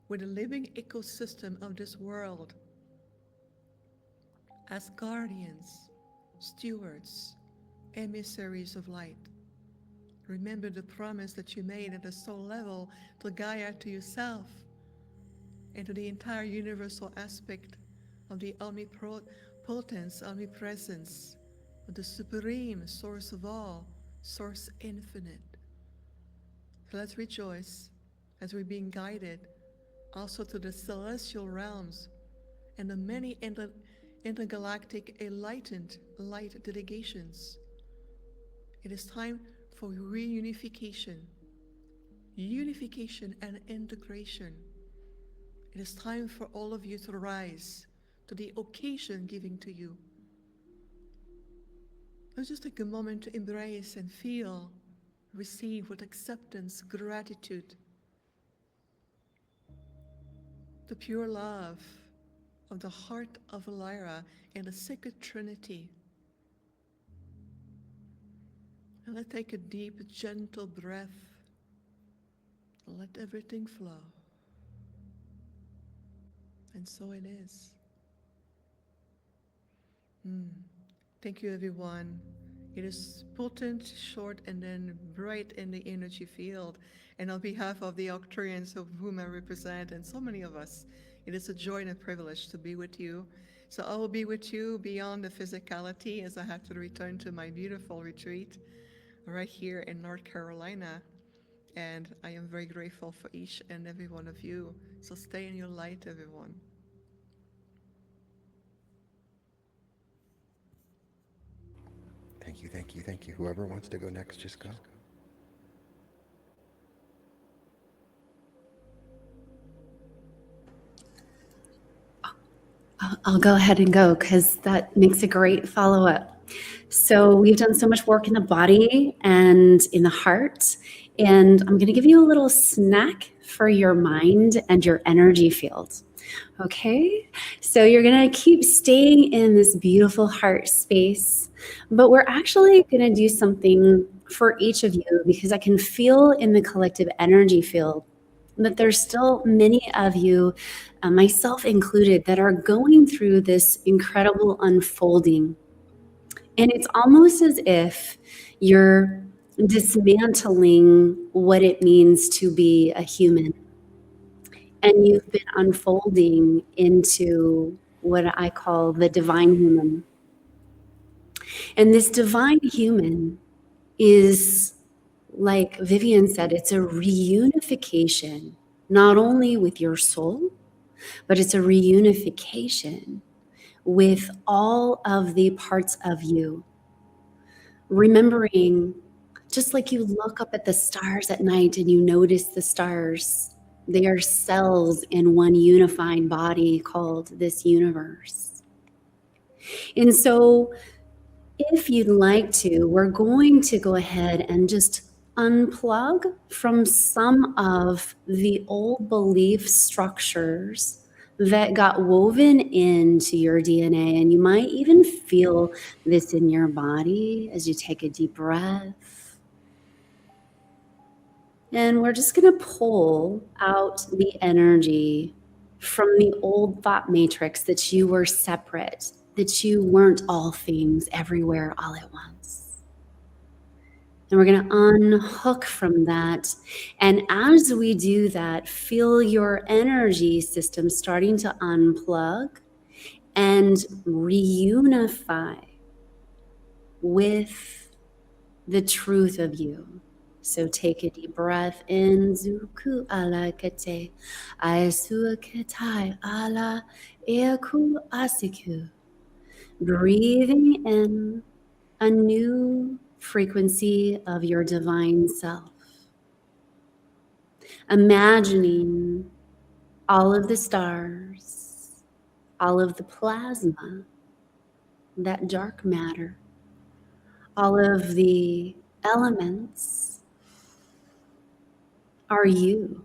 with the living ecosystem of this world as guardians, stewards, emissaries of light. Remember the promise that you made at the soul level to Gaia, to yourself, and to the entire universal aspect of the omnipotence, omnipresence, of the supreme source of all, source infinite. So let's rejoice as we're being guided also to the celestial realms and the many intergalactic enlightened light delegations. It is time for reunification, unification and integration. It is time for all of you to rise to the occasion given to you. Let's just take a moment to embrace and feel, receive with acceptance, gratitude, the pure love of the heart of Lyra and the sacred trinity. And let's take a deep, gentle breath. Let everything flow. And so it is. Thank you, everyone. It is potent, short, and then bright in the energy field. And on behalf of the Octarians of whom I represent, and so many of us, it is a joy and a privilege to be with you. So I will be with you beyond the physicality as I have to return to my beautiful retreat right here in North Carolina. And I am very grateful for each and every one of you. So stay in your light, everyone.
Thank you, thank you, thank you. Whoever wants to go next, just go.
I'll go ahead and go because that makes a great follow-up. So we've done so much work in the body and in the heart, and I'm going to give you a little snack for your mind and your energy field. Okay, so you're going to keep staying in this beautiful heart space, but we're actually going to do something for each of you because I can feel in the collective energy field that there's still many of you, myself included, that are going through this incredible unfolding. And it's almost as if you're dismantling what it means to be a human. And you've been unfolding into what I call the divine human. And this divine human is, like Vivian said, it's a reunification, not only with your soul, but it's a reunification with all of the parts of you. Remembering, just like you look up at the stars at night and you notice the stars, they are cells in one unified body called this universe. And so if you'd like to, we're going to go ahead and just unplug from some of the old belief structures that got woven into your DNA. And you might even feel this in your body as you take a deep breath. And we're just going to pull out the energy from the old thought matrix that you were separate, that you weren't all things everywhere all at once. And we're going to unhook from that. And as we do that, feel your energy system starting to unplug and reunify with the truth of you. So take a deep breath in. Zuku ala kete, aisu ketai ala eaku asiku. Breathing in a new frequency of your divine self. Imagining all of the stars, all of the plasma, that dark matter, all of the elements are you.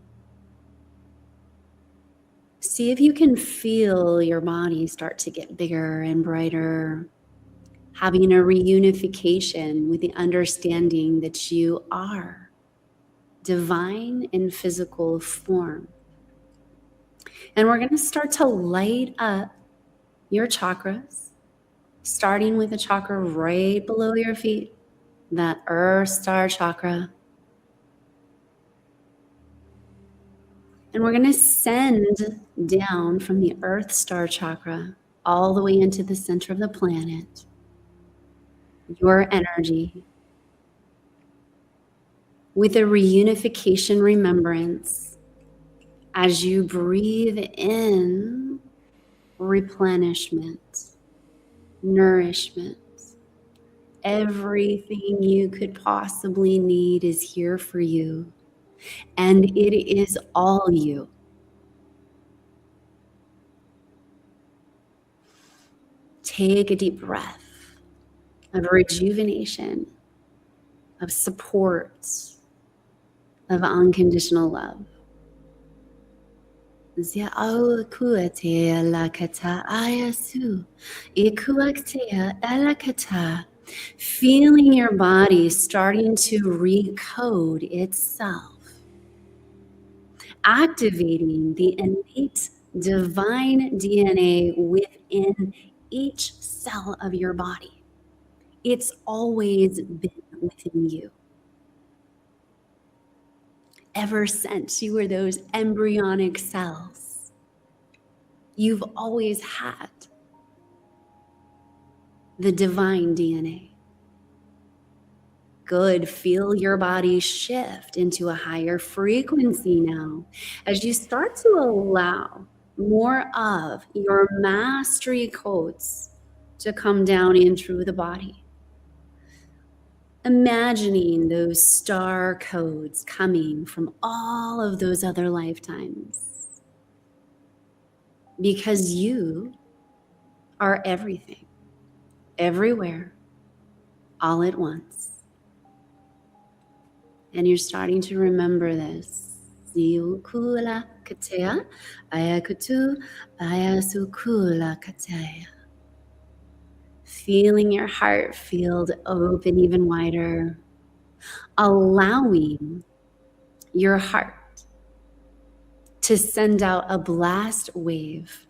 See if you can feel your body start to get bigger and brighter, having a reunification with the understanding that you are divine in physical form. And we're going to start to light up your chakras, starting with a chakra right below your feet, that Earth Star chakra. And we're going to send down from the Earth Star chakra all the way into the center of the planet your energy with a reunification remembrance as you breathe in replenishment, nourishment. Everything you could possibly need is here for you, and it is all you. Take a deep breath of rejuvenation, of support, of unconditional love. Feeling your body starting to recode itself, activating the innate divine DNA within each cell of your body. It's always been within you. Ever since you were those embryonic cells, you've always had the divine DNA. Good. Feel your body shift into a higher frequency now as you start to allow more of your mastery codes to come down in through the body. Imagining those star codes coming from all of those other lifetimes. Because you are everything, everywhere, all at once. And you're starting to remember this. Ziukula katea, ayakutu, ayasukula katea. Feeling your heart field open even wider. Allowing your heart to send out a blast wave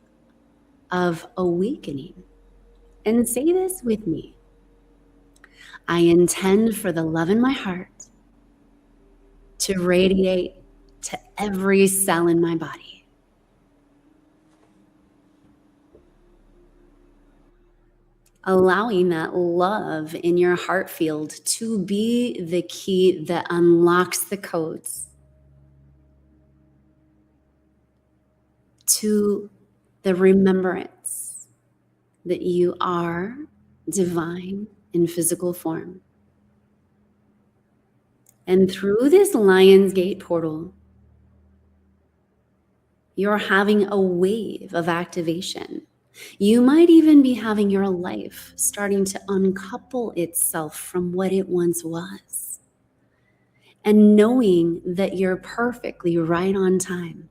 of awakening. And say this with me. I intend for the love in my heart to radiate to every cell in my body. Allowing that love in your heart field to be the key that unlocks the codes to the remembrance that you are divine in physical form. And through this Lionsgate portal, you're having a wave of activation. You might even be having your life starting to uncouple itself from what it once was. And knowing that you're perfectly right on time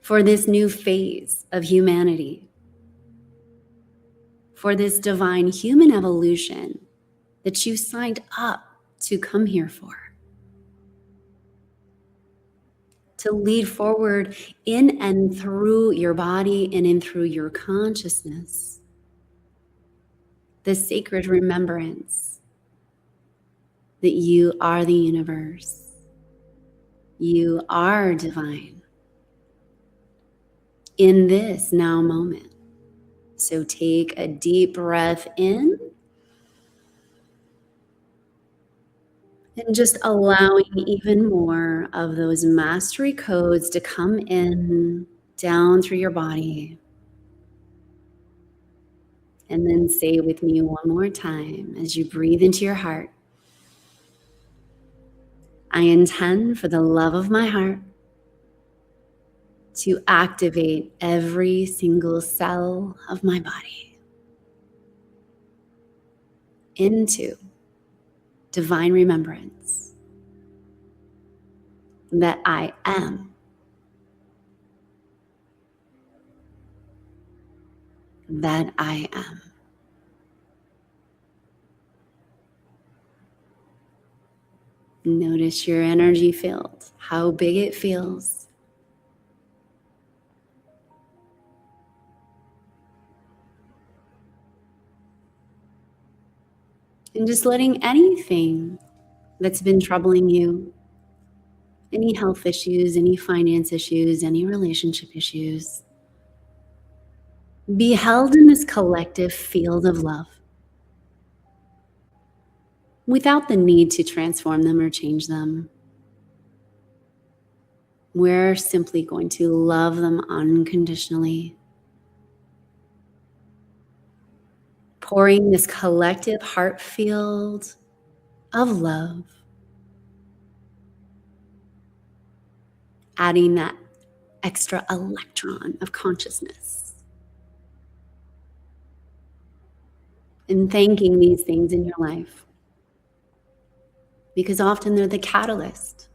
for this new phase of humanity, for this divine human evolution that you signed up to come here for. To lead forward in and through your body and in through your consciousness. The sacred remembrance that you are the universe. You are divine. In this now moment. So take a deep breath in. And just allowing even more of those mastery codes to come in down through your body. And then say with me one more time as you breathe into your heart. I intend for the love of my heart to activate every single cell of my body into divine remembrance that I am. That I am. Notice your energy field, how big it feels. And just letting anything that's been troubling you, any health issues, any finance issues, any relationship issues, be held in this collective field of love without the need to transform them or change them. We're simply going to love them unconditionally. Pouring this collective heart field of love. Adding that extra electron of consciousness. And thanking these things in your life. Because often they're the catalyst.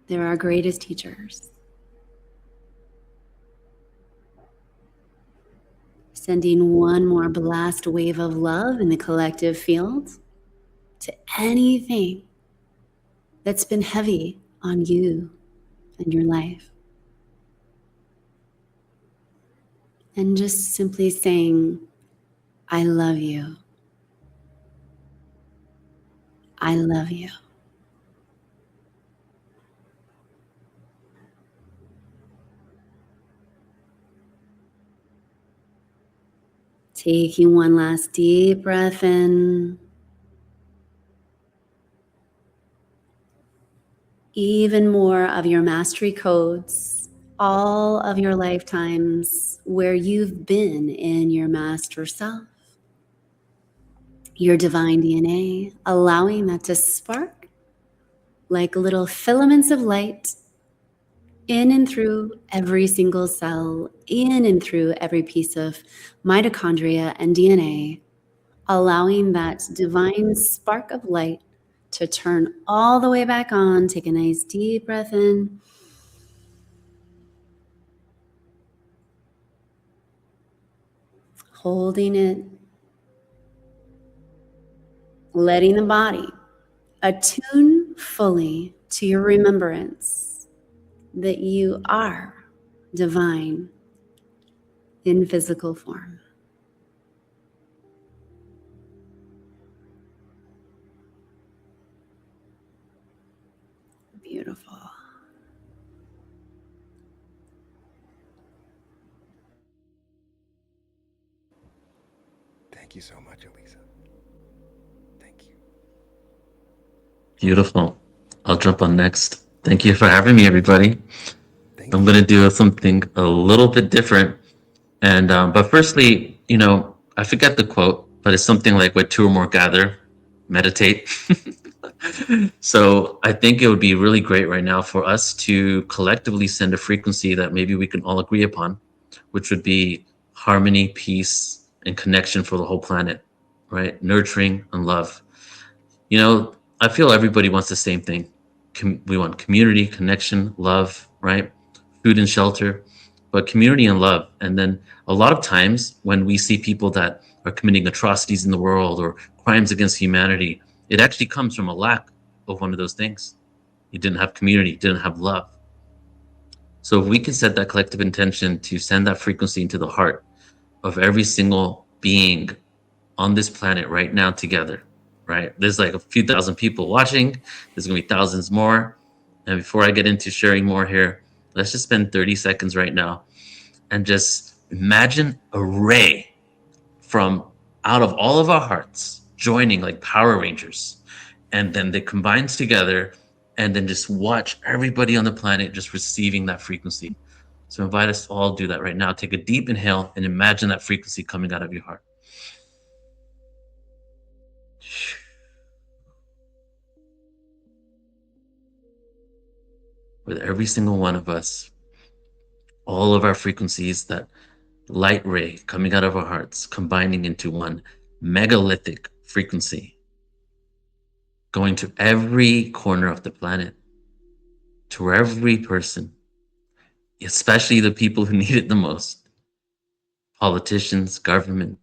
They're our greatest teachers. Sending one more blast wave of love in the collective field to anything that's been heavy on you and your life. and just simply saying, I love you. I love you. Taking one last deep breath in. Even more of your mastery codes, all of your lifetimes where you've been in your master self, your divine DNA, allowing that to spark like little filaments of light in and through every single cell, in and through every piece of mitochondria and DNA, allowing that divine spark of light to turn all the way back on. Take a nice deep breath in. Holding it. Letting the body attune fully to your remembrance that you are divine in physical form. Beautiful.
Thank you so much, Alysa. Thank you.
Beautiful. I'll jump on next. Thank you for having me, everybody.
Thank
I'm
you.
going to do something a little bit different. And but firstly, I forget the quote, but it's something like where two or more gather, meditate. So I think it would be really great right now for us to collectively send a frequency that maybe we can all agree upon, which would be harmony, peace, and connection for the whole planet, right? Nurturing and love. I feel everybody wants the same thing. We want community, connection, love, right? Food and shelter, but community and love. And then a lot of times when we see people that are committing atrocities in the world or crimes against humanity, it actually comes from a lack of one of those things. You didn't have community, didn't have love. So if we can set that collective intention to send that frequency into the heart of every single being on this planet right now together, right? There's like a few thousand people watching. There's gonna be thousands more. And before I get into sharing more here, let's just spend 30 seconds right now and just imagine a ray from out of all of our hearts joining like Power Rangers. And then they combines together, and then just watch everybody on the planet just receiving that frequency. So invite us to all do that right now. Take a deep inhale and imagine that frequency coming out of your heart. With every single one of us, all of our frequencies, that light ray coming out of our hearts, combining into one megalithic frequency, going to every corner of the planet, to every person, especially the people who need it the most, politicians, government,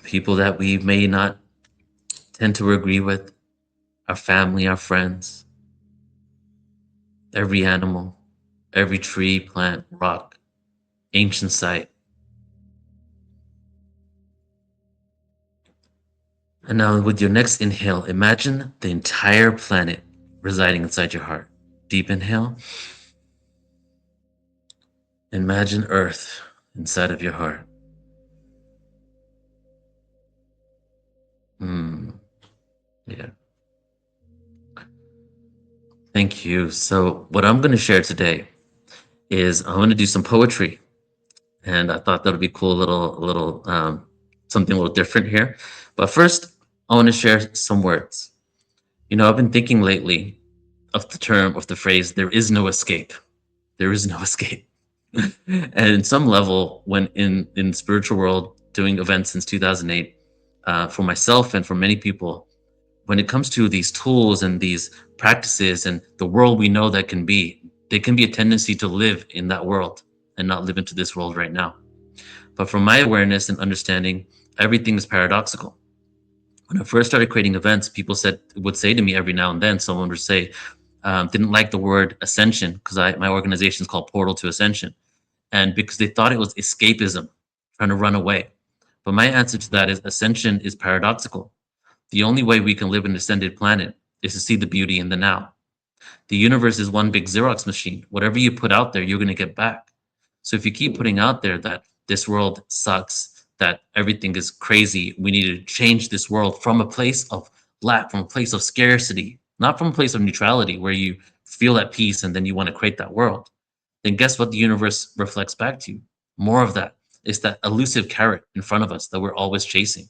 people that we may not tend to agree with, our family, our friends, every animal, every tree, plant, rock, ancient site. And now with your next inhale, imagine the entire planet residing inside your heart. Deep inhale. Imagine Earth inside of your heart. Yeah. Thank you. So what I'm going to share today is I'm going to do some poetry. And I thought that would be cool, something a little different here. But first, I want to share some words. I've been thinking lately of the phrase, there is no escape. There is no escape. And in some level, when in spiritual world, doing events since 2008, for myself and for many people, when it comes to these tools and these practices and the world we know that can be, there can be a tendency to live in that world and not live into this world right now. But from my awareness and understanding, everything is paradoxical. When I first started creating events, people would say to me every now and then, someone would say, didn't like the word Ascension, because my organization is called Portal to Ascension, and because they thought it was escapism, trying to run away. But my answer to that is Ascension is paradoxical. The only way we can live an ascended planet is to see the beauty in the now. The universe is one big Xerox machine. Whatever you put out there, you're going to get back. So if you keep putting out there that this world sucks, that everything is crazy, we need to change this world from a place of lack, from a place of scarcity, not from a place of neutrality where you feel at peace and then you want to create that world, then guess what the universe reflects back to you? More of that. It's that elusive carrot in front of us that we're always chasing.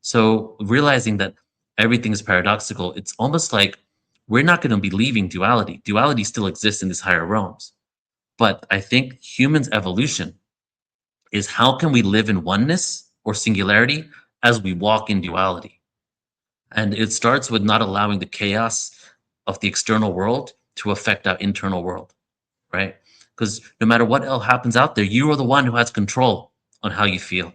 So realizing that everything is paradoxical, it's almost like we're not going to be leaving duality. Duality still exists in these higher realms. But I think humans' evolution is how can we live in oneness or singularity as we walk in duality? And it starts with not allowing the chaos of the external world to affect our internal world, right? Because no matter what else happens out there, you are the one who has control on how you feel,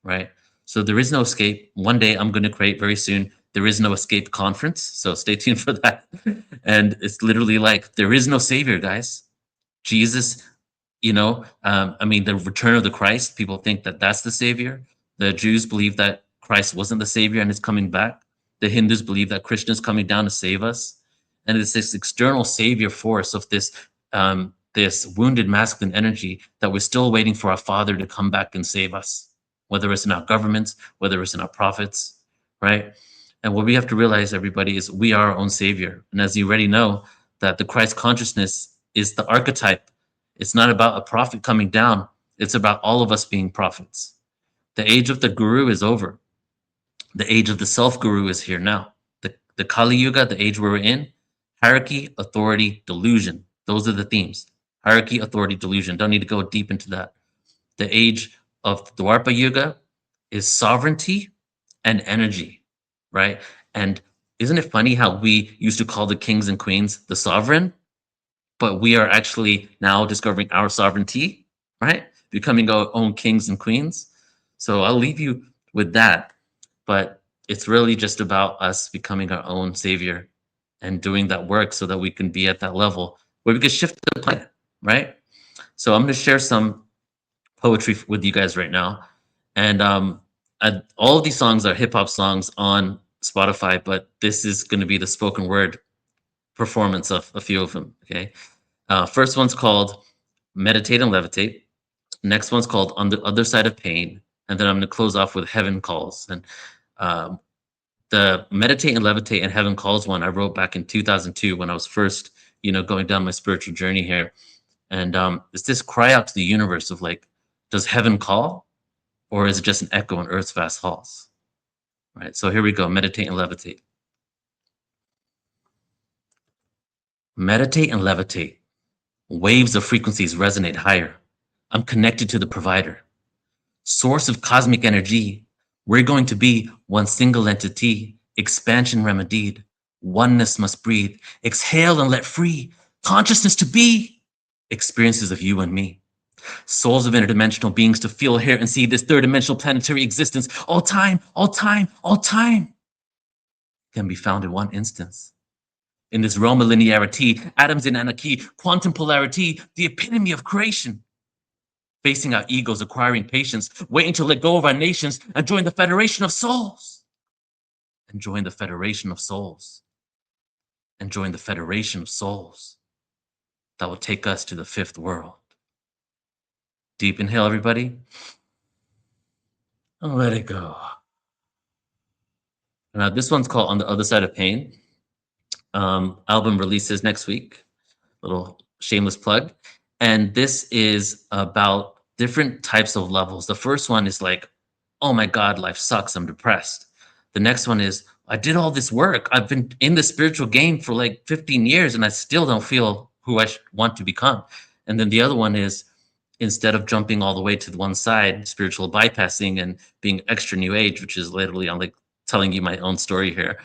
right? So there is no escape. One day I'm going to create very soon, there is no escape conference. So stay tuned for that. And it's literally like, there is no savior, guys. Jesus, the return of the Christ, people think that that's the savior. The Jews believe that Christ wasn't the savior and is coming back. The Hindus believe that Krishna is coming down to save us. And it's this external savior force of this wounded masculine energy that we're still waiting for our Father to come back and save us, whether it's in our governments, whether it's in our prophets, right? And what we have to realize, everybody, is we are our own savior. And as you already know, that the Christ consciousness is the archetype. It's not about a prophet coming down. It's about all of us being prophets. The age of the guru is over. The age of the self-guru is here now. The Kali Yuga, the age we're in, hierarchy, authority, delusion. Those are the themes. Hierarchy, authority, delusion. Don't need to go deep into that. The age of the Dwapara Yuga is sovereignty and energy, right? And isn't it funny how we used to call the kings and queens the sovereign, but we are actually now discovering our sovereignty, right? Becoming our own kings and queens. So I'll leave you with that. But it's really just about us becoming our own savior and doing that work so that we can be at that level where we can shift the planet, right? So I'm going to share some poetry with you guys right now. And all of these songs are hip hop songs on Spotify, but this is going to be the spoken word performance of a few of them, okay? First one's called Meditate and Levitate. Next one's called On the Other Side of Pain. And then I'm going to close off with Heaven Calls. And the Meditate and Levitate and Heaven Calls one I wrote back in 2002 when I was first, going down my spiritual journey here. And it's this cry out to the universe of like, does heaven call? Or is it just an echo in Earth's vast halls? Right, so here we go, Meditate and Levitate. Meditate and levitate. Waves of frequencies resonate higher. I'm connected to the provider. Source of cosmic energy. We're going to be one single entity. Expansion remedied. Oneness must breathe. Exhale and let free. Consciousness to be. Experiences of you and me. Souls of interdimensional beings to feel, hear, and see this third-dimensional planetary existence. All time, all time, all time. Can be found in one instance. In this realm of linearity, atoms in anarchy, quantum polarity, the epitome of creation. Facing our egos, acquiring patience, waiting to let go of our nations and join the Federation of Souls. And join the Federation of Souls. And join the Federation of Souls that will take us to the fifth world. Deep inhale, everybody. And let it go. Now, this one's called On the Other Side of Pain. Album releases next week. Little shameless plug. And this is about different types of levels. The first one is like, oh my God, life sucks. I'm depressed. The next one is, I did all this work. I've been in the spiritual game for like 15 years and I still don't feel who I want to become. And then the other one is, instead of jumping all the way to the one side, spiritual bypassing and being extra new age, which is literally, I'm like telling you my own story here,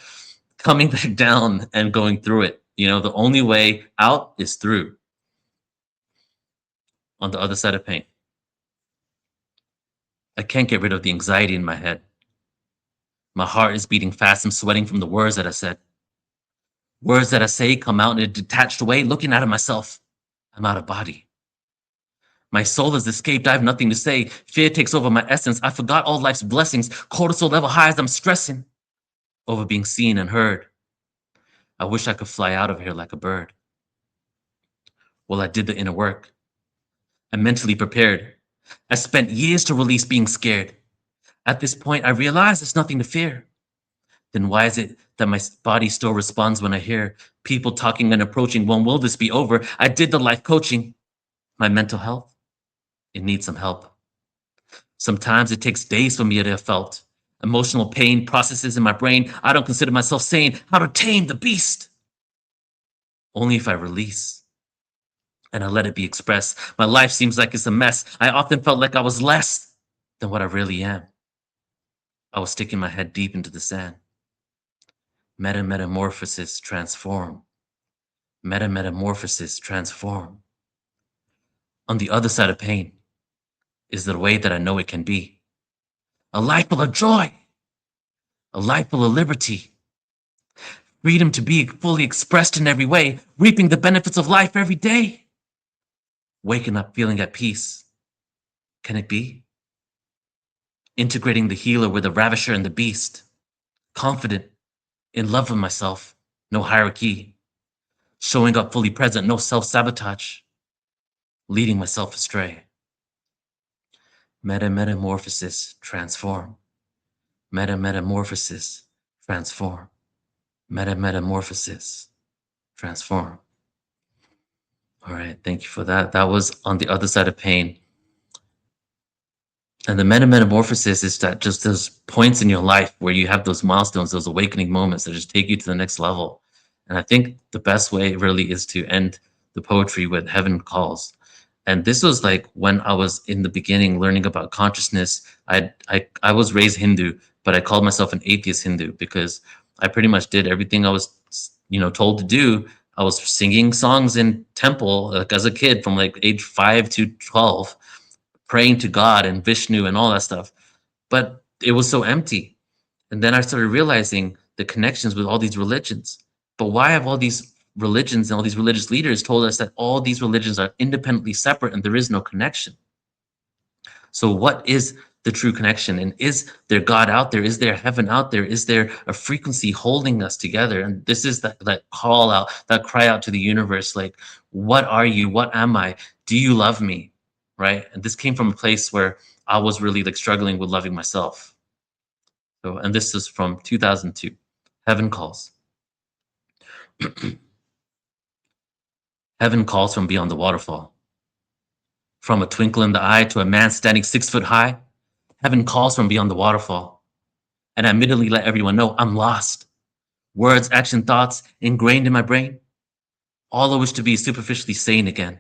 coming back down and going through it. The only way out is through. On the other side of pain. I can't get rid of the anxiety in my head. My heart is beating fast. I'm sweating from the words that I said. Words that I say come out in a detached way. Looking out of myself, I'm out of body. My soul has escaped. I have nothing to say. Fear takes over my essence. I forgot all life's blessings. Cortisol level highs. I'm stressing over being seen and heard. I wish I could fly out of here like a bird. Well, I did the inner work. I'm mentally prepared. I spent years to release being scared. At this point, I realize there's nothing to fear. Then why is it that my body still responds when I hear people talking and approaching? When will this be over? I did the life coaching. My mental health, it needs some help. Sometimes it takes days for me to have felt emotional pain, processes in my brain. I don't consider myself sane. How to tame the beast? Only if I release and I let it be expressed. My life seems like it's a mess. I often felt like I was less than what I really am. I was sticking my head deep into the sand. Metamorphosis, transform. Metamorphosis, transform. On the other side of pain is the way that I know it can be. A life full of joy. A life full of liberty. Freedom to be fully expressed in every way. Reaping the benefits of life every day. Waking up feeling at peace. Can it be? Integrating the healer with the ravisher and the beast. Confident. In love with myself. No hierarchy. Showing up fully present. No self-sabotage. Leading myself astray. Metamorphosis, transform. Metamorphosis, transform. Metamorphosis, transform. All right, thank you for that. That was on the other side of pain. And the metamorphosis is that just those points in your life where you have those milestones, those awakening moments that just take you to the next level. And I think the best way really is to end the poetry with Heaven Calls. And this was like when I was in the beginning learning about consciousness. I was raised Hindu, but I called myself an atheist Hindu because I pretty much did everything I was, told to do. I was singing songs in temple like as a kid from like age 5 to 12, praying to God and Vishnu and all that stuff. But it was so empty. And then I started realizing the connections with all these religions. But why have all these religions and all these religious leaders told us that all these religions are independently separate and there is no connection? So what is the true connection? And is there God out there? Is there heaven out there? Is there a frequency holding us together? And this is that call out, that cry out to the universe, like, what are you? What am I? Do you love me? Right? And this came from a place where I was really like struggling with loving myself. So, and this is from 2002, Heaven Calls. Heaven calls from beyond the waterfall. From a twinkle in the eye to a man standing 6 foot high, heaven calls from beyond the waterfall. And I immediately let everyone know I'm lost. Words, action, thoughts ingrained in my brain. All I wish to be superficially sane again,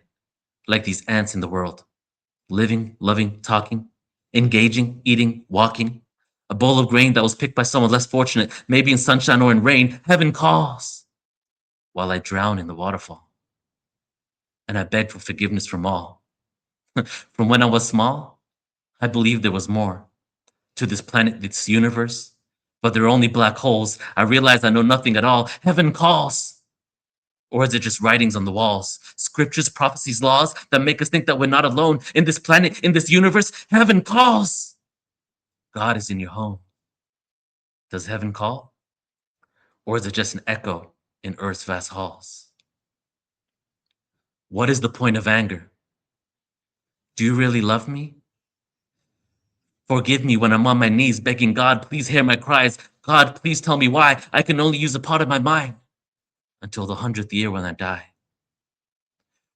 like these ants in the world. Living, loving, talking, engaging, eating, walking. A bowl of grain that was picked by someone less fortunate, maybe in sunshine or in rain. Heaven calls while I drown in the waterfall. And I beg for forgiveness from all. From when I was small, I believed there was more to this planet, this universe, but there are only black holes. I realize I know nothing at all. Heaven calls. Or is it just writings on the walls? Scriptures, prophecies, laws that make us think that we're not alone in this planet, in this universe? Heaven calls. God is in your home. Does heaven call? Or is it just an echo in earth's vast halls? What is the point of anger? Do you really love me? Forgive me when I'm on my knees begging God, please hear my cries. God, please tell me why I can only use a part of my mind until the 100th year when I die.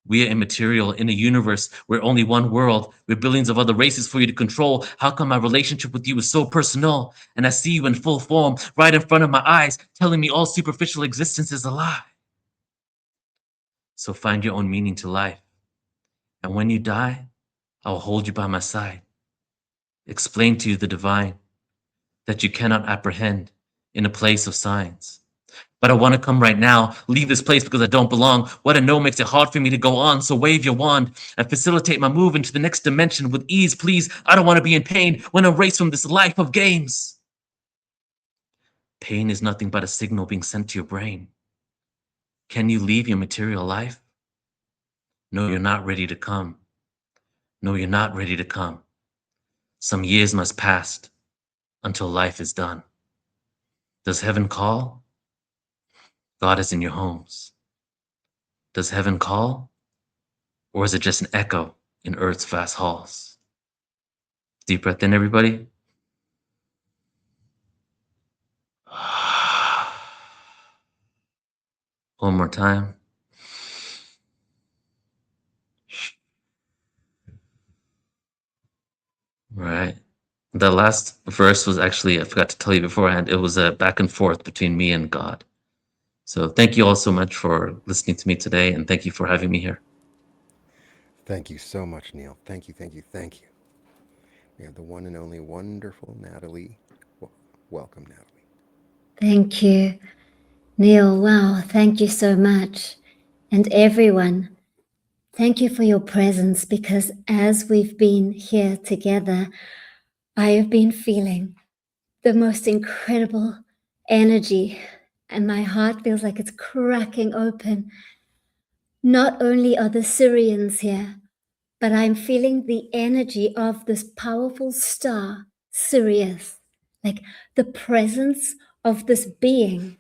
We are immaterial in a universe where only one world, with billions of other races for you to control. How come my relationship with you is so personal? And I see you in full form, right in front of my eyes, telling me all superficial existence is a lie. So find your own meaning to life. And when you die, I will hold you by my side. Explain to you the divine that you cannot apprehend in a place of signs. But I want to come right now, leave this place because I don't belong. What I know makes it hard for me to go on, so wave your wand and facilitate my move into the next dimension with ease, please. I don't want to be in pain when I race from this life of games. Pain is nothing but a signal being sent to your brain. Can you leave your material life? No, you're not ready to come. No, you're not ready to come. Some years must pass until life is done. Does heaven call? God is in your homes. Does heaven call? Or is it just an echo in Earth's vast halls? Deep breath in, everybody. One more time. Right. The last verse was actually, I forgot to tell you beforehand, it was a back and forth between me and God. So thank you all so much for listening to me today, and thank you for having me here.
Thank you so much, Neil. Thank you, thank you, thank you. We have the one and only wonderful Natalie. Welcome, Natalie.
Thank you, Neil. Wow, thank you so much. And everyone, thank you for your presence, because as we've been here together, I have been feeling the most incredible energy, and my heart feels like it's cracking open. Not only are the Syrians here, but I'm feeling the energy of this powerful star, Sirius, like the presence of this being.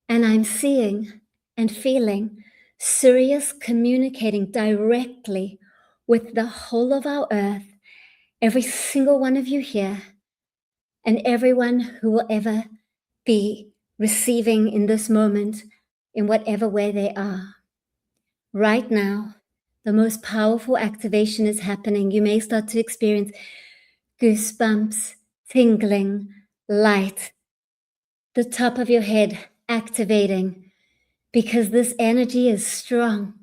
And I'm seeing and feeling Sirius communicating directly with the whole of our earth, every single one of you here, and everyone who will ever be receiving in this moment, in whatever way they are. Right now, the most powerful activation is happening. You may start to experience goosebumps, tingling, light, the top of your head activating, because this energy is strong.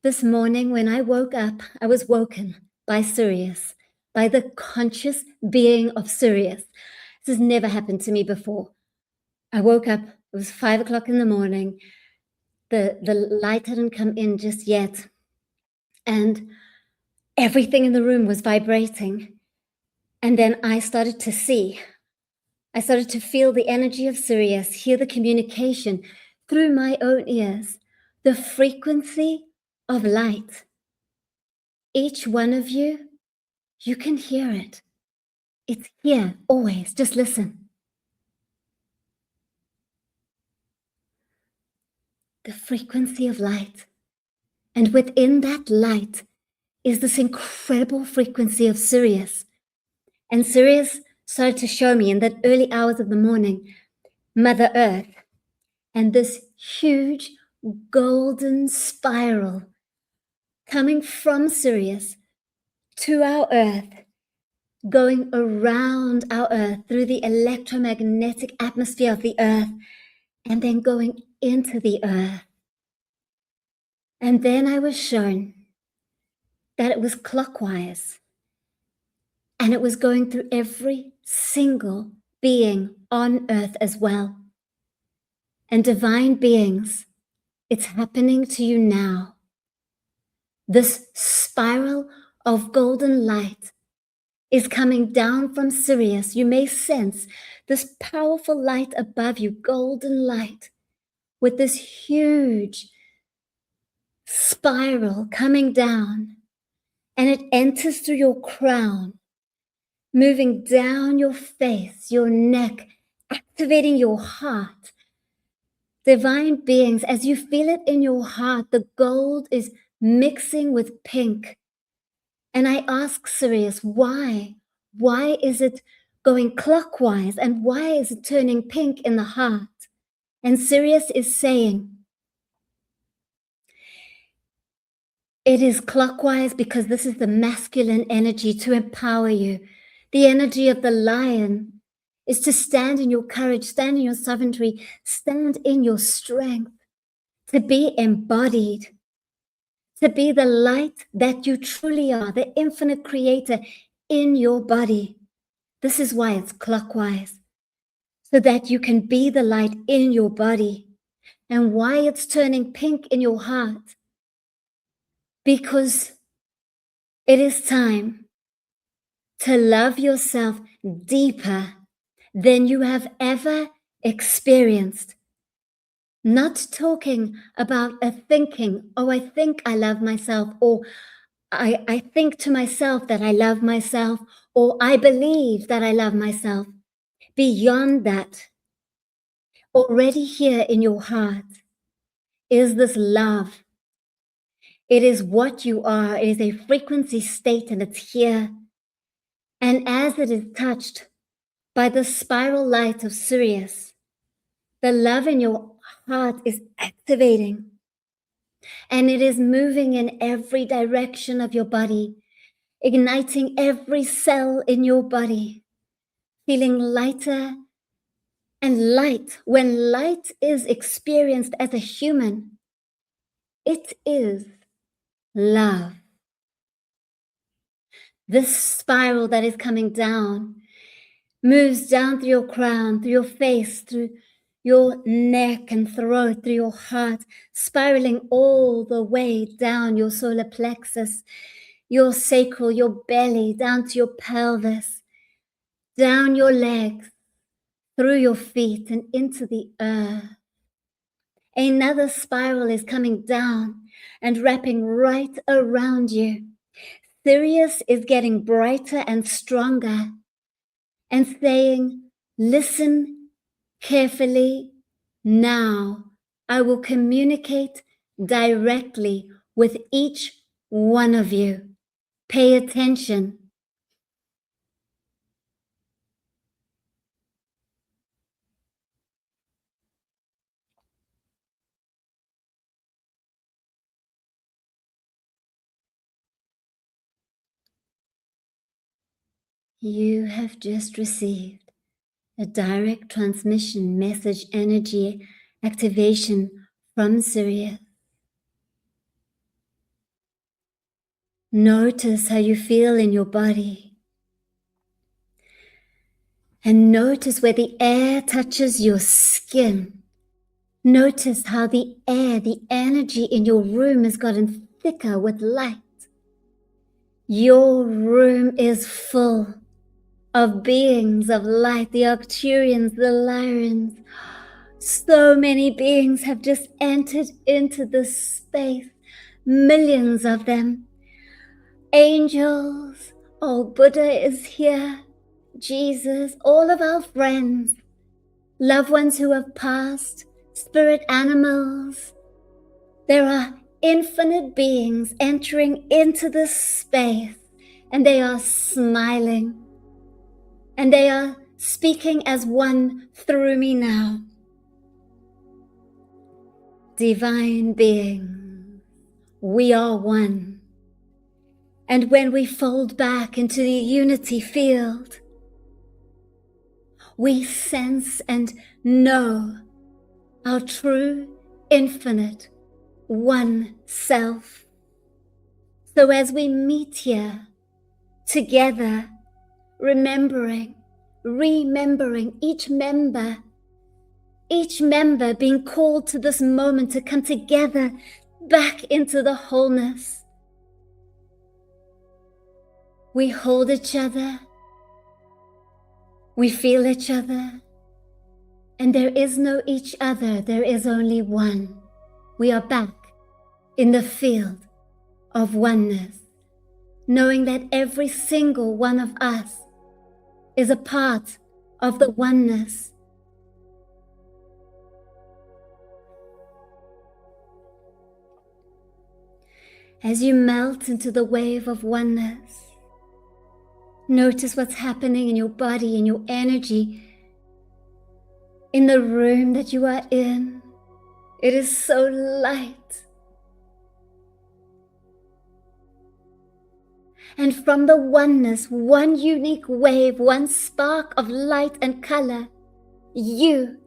This morning when I woke up, I was woken by Sirius, by the conscious being of Sirius. This has never happened to me before. I woke up, it was 5 o'clock in the morning. The light hadn't come in just yet. And everything in the room was vibrating. And then I started to see. I started to feel the energy of Sirius, hear the communication through my own ears, the frequency of light. Each one of you, you can hear it. It's here always. Just listen. The frequency of light. And within that light is this incredible frequency of Sirius. And Sirius started to show me in the early hours of the morning, Mother Earth, and this huge golden spiral coming from Sirius to our Earth, going around our Earth through the electromagnetic atmosphere of the Earth, and then going into the Earth. And then I was shown that it was clockwise, and it was going through every single being on Earth as well. And divine beings, it's happening to you now. This spiral of golden light is coming down from Sirius. You may sense this powerful light above you, golden light, with this huge spiral coming down, and it enters through your crown, moving down your face, your neck, activating your heart. Divine beings, as you feel it in your heart, the gold is mixing with pink. And I ask Sirius, why? Why is it going clockwise? And why is it turning pink in the heart? And Sirius is saying, it is clockwise because this is the masculine energy to empower you. The energy of the lion is to stand in your courage, stand in your sovereignty, stand in your strength, to be embodied, to be the light that you truly are, the infinite creator in your body. This is why it's clockwise, so that you can be the light in your body. And why it's turning pink in your heart, because it is time to love yourself deeper than you have ever experienced. Not talking about a thinking, oh, I think I love myself, or I think to myself that I love myself, or I believe that I love myself. Beyond that, already here in your heart is this love. It is what you are. It is a frequency state, and it's here. And as it is touched by the spiral light of Sirius, the love in your heart is activating. And it is moving in every direction of your body, igniting every cell in your body, feeling lighter and light. When light is experienced as a human, it is love. This spiral that is coming down moves down through your crown, through your face, through your neck and throat, through your heart, spiraling all the way down your solar plexus, your sacral, your belly, down to your pelvis, down your legs, through your feet and into the earth. Another spiral is coming down and wrapping right around you. Sirius is getting brighter and stronger and saying, listen carefully. Now I will communicate directly with each one of you. Pay attention. You have just received a direct transmission message energy activation from Sirius. Notice how you feel in your body. And notice where the air touches your skin. Notice how the air, the energy in your room has gotten thicker with light. Your room is full of beings of light, the Arcturians, the Lyrians. So many beings have just entered into this space, millions of them. Angels, oh, Buddha is here, Jesus, all of our friends, loved ones who have passed, spirit animals. There are infinite beings entering into this space, and they are smiling. And they are speaking as one through me now. Divine beings, we are one. And when we fold back into the unity field, we sense and know our true, infinite, one self. So as we meet here together, remembering each member being called to this moment to come together back into the wholeness. We hold each other, we feel each other, and there is no each other, there is only one. We are back in the field of oneness, knowing that every single one of us is a part of the oneness. As you melt into the wave of oneness, notice what's happening in your body, in your energy, in the room that you are in. It is so light. And from the oneness, one unique wave, one spark of light and color, you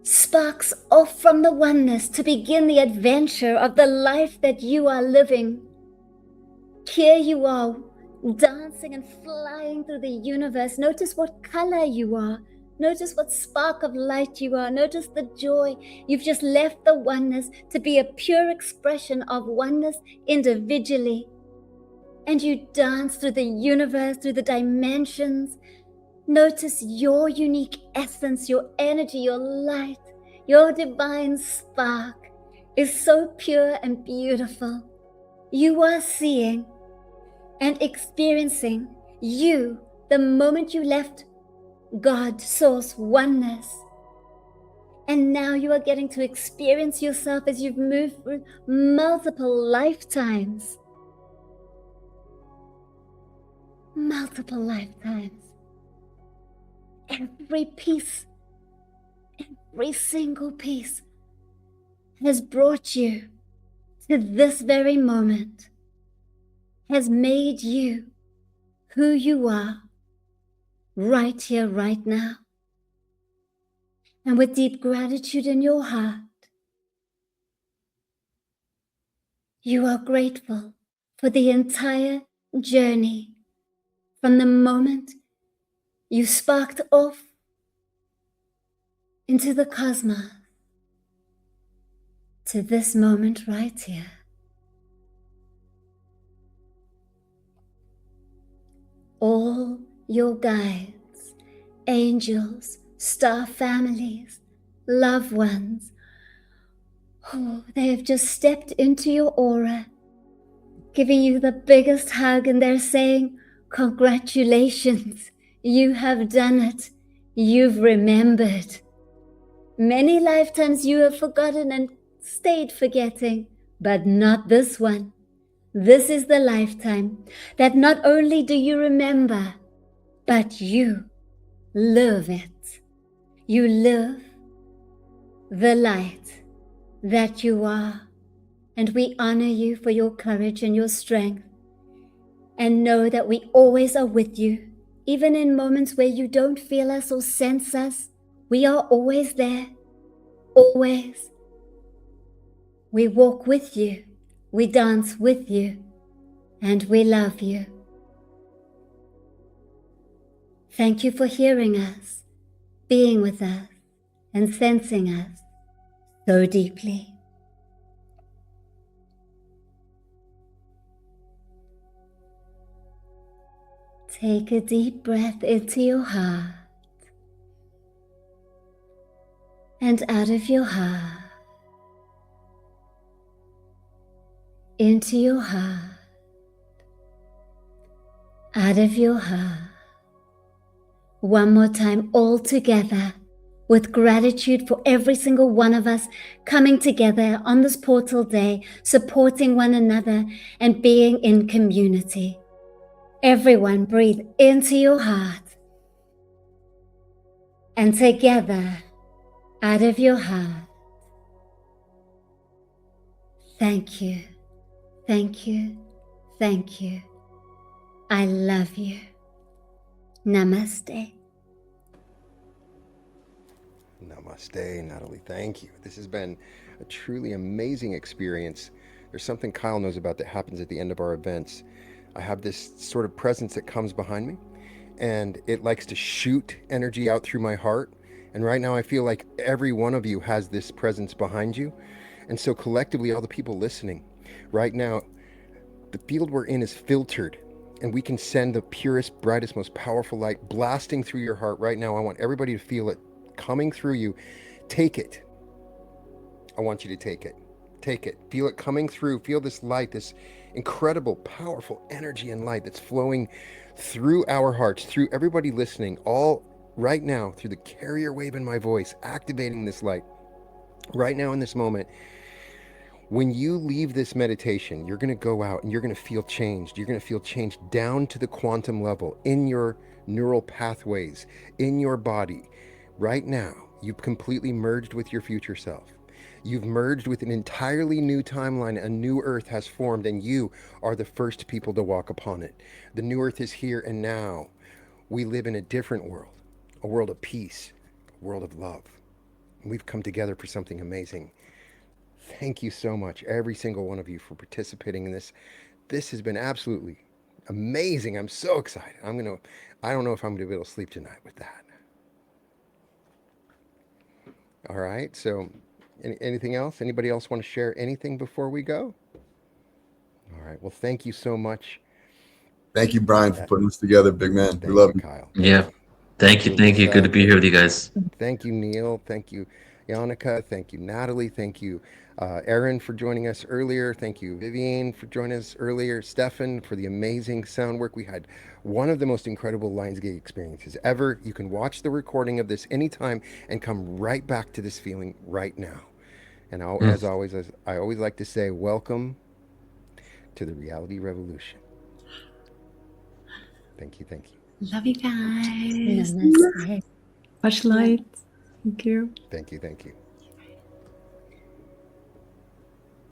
sparks off from the oneness to begin the adventure of the life that you are living. Here you are, dancing and flying through the universe. Notice what color you are. Notice what spark of light you are. Notice the joy. You've just left the oneness to be a pure expression of oneness individually. And you dance through the universe, through the dimensions, Notice your unique essence, your energy, your light, your divine spark is so pure and beautiful. You are seeing and experiencing you the moment you left God, Source, Oneness. And now you are getting to experience yourself as you've moved through multiple lifetimes. Multiple lifetimes. Every piece, every single piece has brought you to this very moment, has made you who you are right here, right now. And with deep gratitude in your heart, you are grateful for the entire journey from the moment you sparked off into the cosmos to this moment right here. All your guides, angels, star families, loved ones, they have just stepped into your aura, giving you the biggest hug, and they're saying, congratulations, you have done it. You've remembered. Many lifetimes you have forgotten and stayed forgetting, but not this one. This is the lifetime that not only do you remember, but you live it. You live the light that you are. And we honor you for your courage and your strength. And know that we always are with you. Even in moments where you don't feel us or sense us, we are always there. Always. We walk with you. We dance with you. And we love you. Thank you for hearing us, being with us, and sensing us so deeply. Take a deep breath into your heart and out of your heart, into your heart, out of your heart. One more time, all together, with gratitude for every single one of us coming together on this portal day, supporting one another and being in community. Everyone breathe into your heart and together out of your heart. Thank you, thank you, thank you. I love you. Namaste.
Namaste, Natalie. Thank you. This has been a truly amazing experience. There's something Kyle knows about that happens at the end of our events. I have this sort of presence that comes behind me, and it likes to shoot energy out through my heart. And right now I feel like every one of you has this presence behind you. And so collectively, all the people listening, right now, the field we're in is filtered, and we can send the purest, brightest, most powerful light blasting through your heart right now. I want everybody to feel it coming through you. Take it. I want you to take it. Take it. Feel it coming through. Feel this light, this incredible, powerful energy and light that's flowing through our hearts, through everybody listening, all right now, through the carrier wave in my voice, activating this light. Right now in this moment, when you leave this meditation, you're going to go out and you're going to feel changed. You're going to feel changed down to the quantum level in your neural pathways, in your body. Right now, you've completely merged with your future self. You've merged with an entirely new timeline. A new earth has formed, and you are the first people to walk upon it. The new earth is here and now. We live in a different world, a world of peace, a world of love. And we've come together for something amazing. Thank you so much, every single one of you, for participating in this. This has been absolutely amazing. I'm so excited. I don't know if I'm going to be able to sleep tonight with that. All right. So anything else? Anybody else want to share anything before we go? All right. Well, thank you so much.
Thank you, Brian, for putting this together, big man.
Thank
We love
you,
you.
Kyle.
Yeah. Thank you. Thank you. Good to be here with you guys.
Thank you, Neil. Thank you, Yannicka. Thank you, Natalie. Thank you, Aaron, for joining us earlier. Thank you, Vivian, for joining us earlier. Stefan, for the amazing sound work. We had one of the most incredible Lionsgate experiences ever. You can watch the recording of this anytime and come right back to this feeling right now. And as always, as I always like to say, welcome to the Reality Revolution. Thank you. Thank you.
Love you guys.
Namaste.
Much light. Thank you.
Thank you. Thank you.